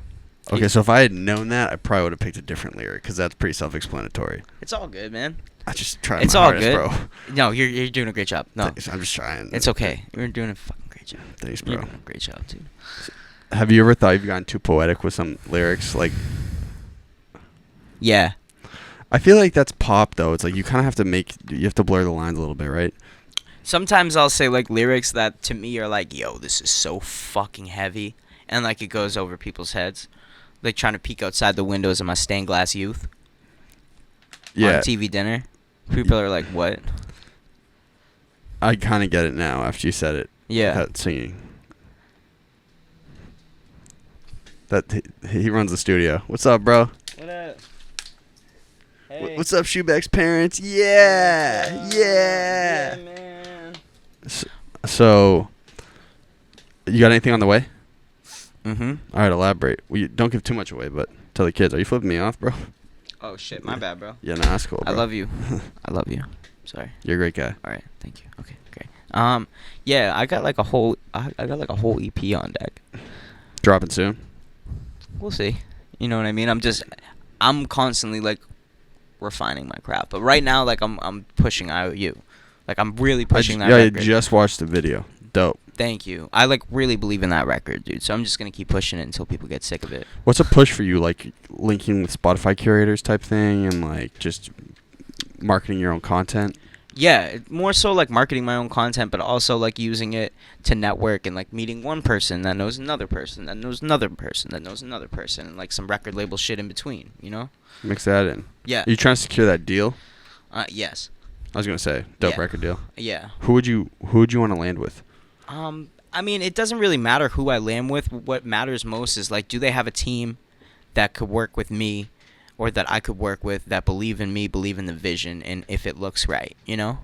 Speaker 2: Okay, so if I had known that, I probably would have picked a different lyric because that's pretty self-explanatory.
Speaker 1: It's all good, man.
Speaker 2: I just tried
Speaker 1: It's
Speaker 2: my
Speaker 1: all
Speaker 2: hardest,
Speaker 1: good.
Speaker 2: bro.
Speaker 1: No, you're doing a great job. No,
Speaker 2: Thanks, I'm just trying.
Speaker 1: it's okay. You're doing a fucking great job.
Speaker 2: Thanks,
Speaker 1: You're
Speaker 2: bro.
Speaker 1: doing a great job, dude.
Speaker 2: Have you ever thought you've gotten too poetic with some lyrics? Like,
Speaker 1: Yeah.
Speaker 2: I feel like that's pop though. It's like you kind of have to blur the lines a little bit, right?
Speaker 1: Sometimes I'll say like lyrics that to me are like, yo, this is so fucking heavy, and like it goes over people's heads, like trying to peek outside the windows of my stained glass youth.
Speaker 2: Yeah.
Speaker 1: On TV dinner, people are like, what?
Speaker 2: I kind of get it now after you said it.
Speaker 1: Yeah.
Speaker 2: That singing. That he runs the studio. What's up, bro?
Speaker 1: What up?
Speaker 2: What's up, Shoeback's parents? Yeah, yeah.
Speaker 1: man.
Speaker 2: So, you got anything on the way?
Speaker 1: Mm-hmm.
Speaker 2: All right, elaborate. Well, you don't give too much away, but tell the kids. Are you flipping me off, bro?
Speaker 1: Oh shit, my bad, bro.
Speaker 2: Yeah, no, that's cool, bro.
Speaker 1: I love you. I love you. Sorry.
Speaker 2: You're a great guy.
Speaker 1: All right, thank you. Okay, great. Yeah, I got like a whole EP on deck.
Speaker 2: Dropping soon.
Speaker 1: We'll see. You know what I mean? I'm constantly like refining my craft, but right now, like I'm pushing IOU. Like I'm really pushing that
Speaker 2: I
Speaker 1: record.
Speaker 2: just watched the video. Dope.
Speaker 1: Thank you. I like really believe in that record, dude. So I'm just gonna keep pushing it until people get sick of it.
Speaker 2: What's a push for you? Like linking with Spotify curators type thing, and like just marketing your own content.
Speaker 1: Yeah, more so like marketing my own content, but also like using it to network and like meeting one person that knows another person that knows another person that knows another person, and like some record label shit in between, you know?
Speaker 2: Mix that in.
Speaker 1: Yeah.
Speaker 2: Are you trying to secure that deal?
Speaker 1: Yes.
Speaker 2: I was gonna say dope
Speaker 1: Yeah.
Speaker 2: record deal.
Speaker 1: Yeah.
Speaker 2: Who would you want to land with?
Speaker 1: I mean, it doesn't really matter who I land with. What matters most is like, do they have a team that could work with me, or that I could work with, that believe in me, believe in the vision, and if it looks right, you know?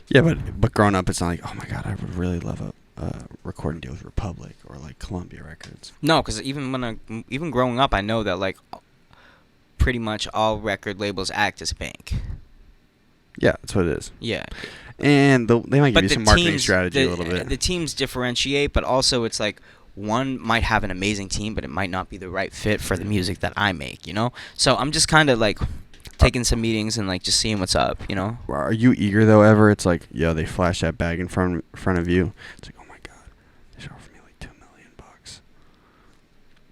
Speaker 2: Yeah, but growing up, it's not like, oh my god, I would really love recording deal with Republic or like Columbia Records.
Speaker 1: No, because even growing up, I know that like pretty much all record labels act as a bank.
Speaker 2: Yeah, that's what it is.
Speaker 1: Yeah.
Speaker 2: And they might give you
Speaker 1: the
Speaker 2: some marketing
Speaker 1: teams,
Speaker 2: strategy a little bit.
Speaker 1: The teams differentiate, but also it's like one might have an amazing team, but it might not be the right fit for the music that I make, you know? So I'm just kind of like taking some meetings and like just seeing what's up, you know?
Speaker 2: Are you eager though ever? It's like, yo, they flash that bag in front of you. It's like, oh my god, they should offer me like $2 million.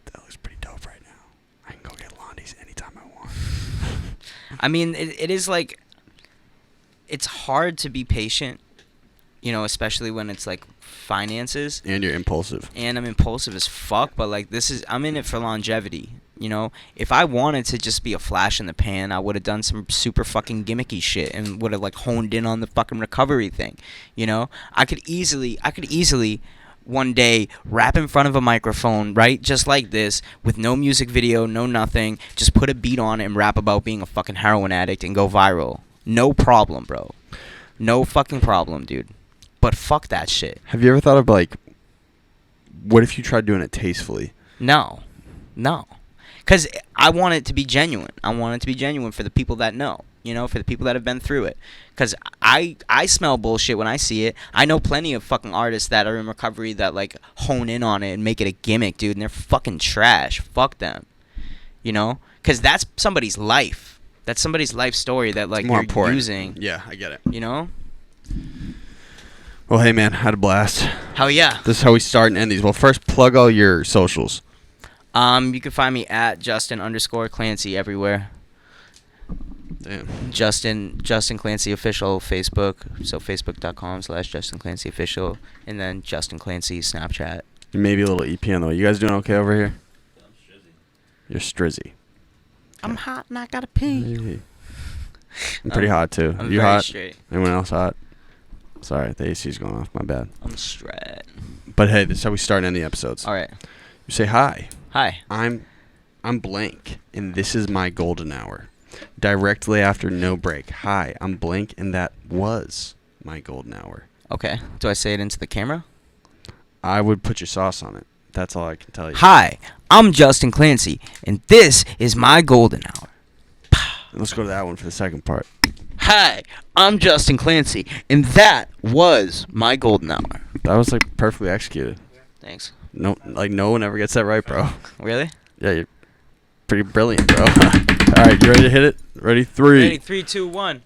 Speaker 2: That looks pretty dope right now. I can go get Londies anytime I want.
Speaker 1: I mean, it is like, it's hard to be patient, you know, especially when it's like finances.
Speaker 2: And you're impulsive.
Speaker 1: And I'm impulsive as fuck, but like I'm in it for longevity, you know? If I wanted to just be a flash in the pan, I would have done some super fucking gimmicky shit and would have like honed in on the fucking recovery thing, you know? I could easily one day rap in front of a microphone, right? Just like this, with no music video, no nothing, just put a beat on it and rap about being a fucking heroin addict and go viral. No problem, bro. No fucking problem, dude. But fuck that shit.
Speaker 2: Have you ever thought of like, what if you tried doing it tastefully?
Speaker 1: No. Because I want it to be genuine. I want it to be genuine for the people that know, you know, for the people that have been through it. Because I smell bullshit when I see it. I know plenty of fucking artists that are in recovery that like hone in on it and make it a gimmick, dude, and they're fucking trash. Fuck them. You know? Because that's somebody's life. That's somebody's life story that like you're
Speaker 2: important.
Speaker 1: using.
Speaker 2: Yeah, I get it.
Speaker 1: You know?
Speaker 2: Well, hey man, had a blast.
Speaker 1: Hell yeah.
Speaker 2: This is how we start and end these. Well, first plug all your socials.
Speaker 1: You can find me at Justin_Clancy everywhere.
Speaker 2: Damn.
Speaker 1: Justin Clancy official Facebook. So facebook.com/Justin Clancy official, and then Justin Clancy Snapchat.
Speaker 2: Maybe a little EP on the way. You guys doing okay over here?
Speaker 4: I'm strizzy.
Speaker 2: You're strizzy.
Speaker 1: I'm hot and I gotta pee.
Speaker 2: Hey. I'm pretty hot too.
Speaker 1: I'm
Speaker 2: You
Speaker 1: very
Speaker 2: hot?
Speaker 1: straight.
Speaker 2: Anyone else hot? Sorry, the AC's going off. My bad.
Speaker 1: I'm straight.
Speaker 2: But hey, this is how we start and end the episodes.
Speaker 1: All right.
Speaker 2: You say hi.
Speaker 1: Hi.
Speaker 2: I'm blank, and this is my golden hour. Directly after no break. Hi, I'm blank, and that was my golden hour.
Speaker 1: Okay. Do I say it into the camera?
Speaker 2: I would put your sauce on it. That's all I can tell you.
Speaker 1: Hi, I'm Justin Clancy, and this is my golden hour.
Speaker 2: Let's go to that one for the second part.
Speaker 1: Hi, I'm Justin Clancy, and that was my golden hour.
Speaker 2: That was like perfectly executed.
Speaker 1: Thanks.
Speaker 2: No one ever gets that right, bro.
Speaker 1: Really?
Speaker 2: Yeah, you're pretty brilliant, bro. All right, you ready to hit it? Ready? 3.
Speaker 1: Ready? 3, 2, 1.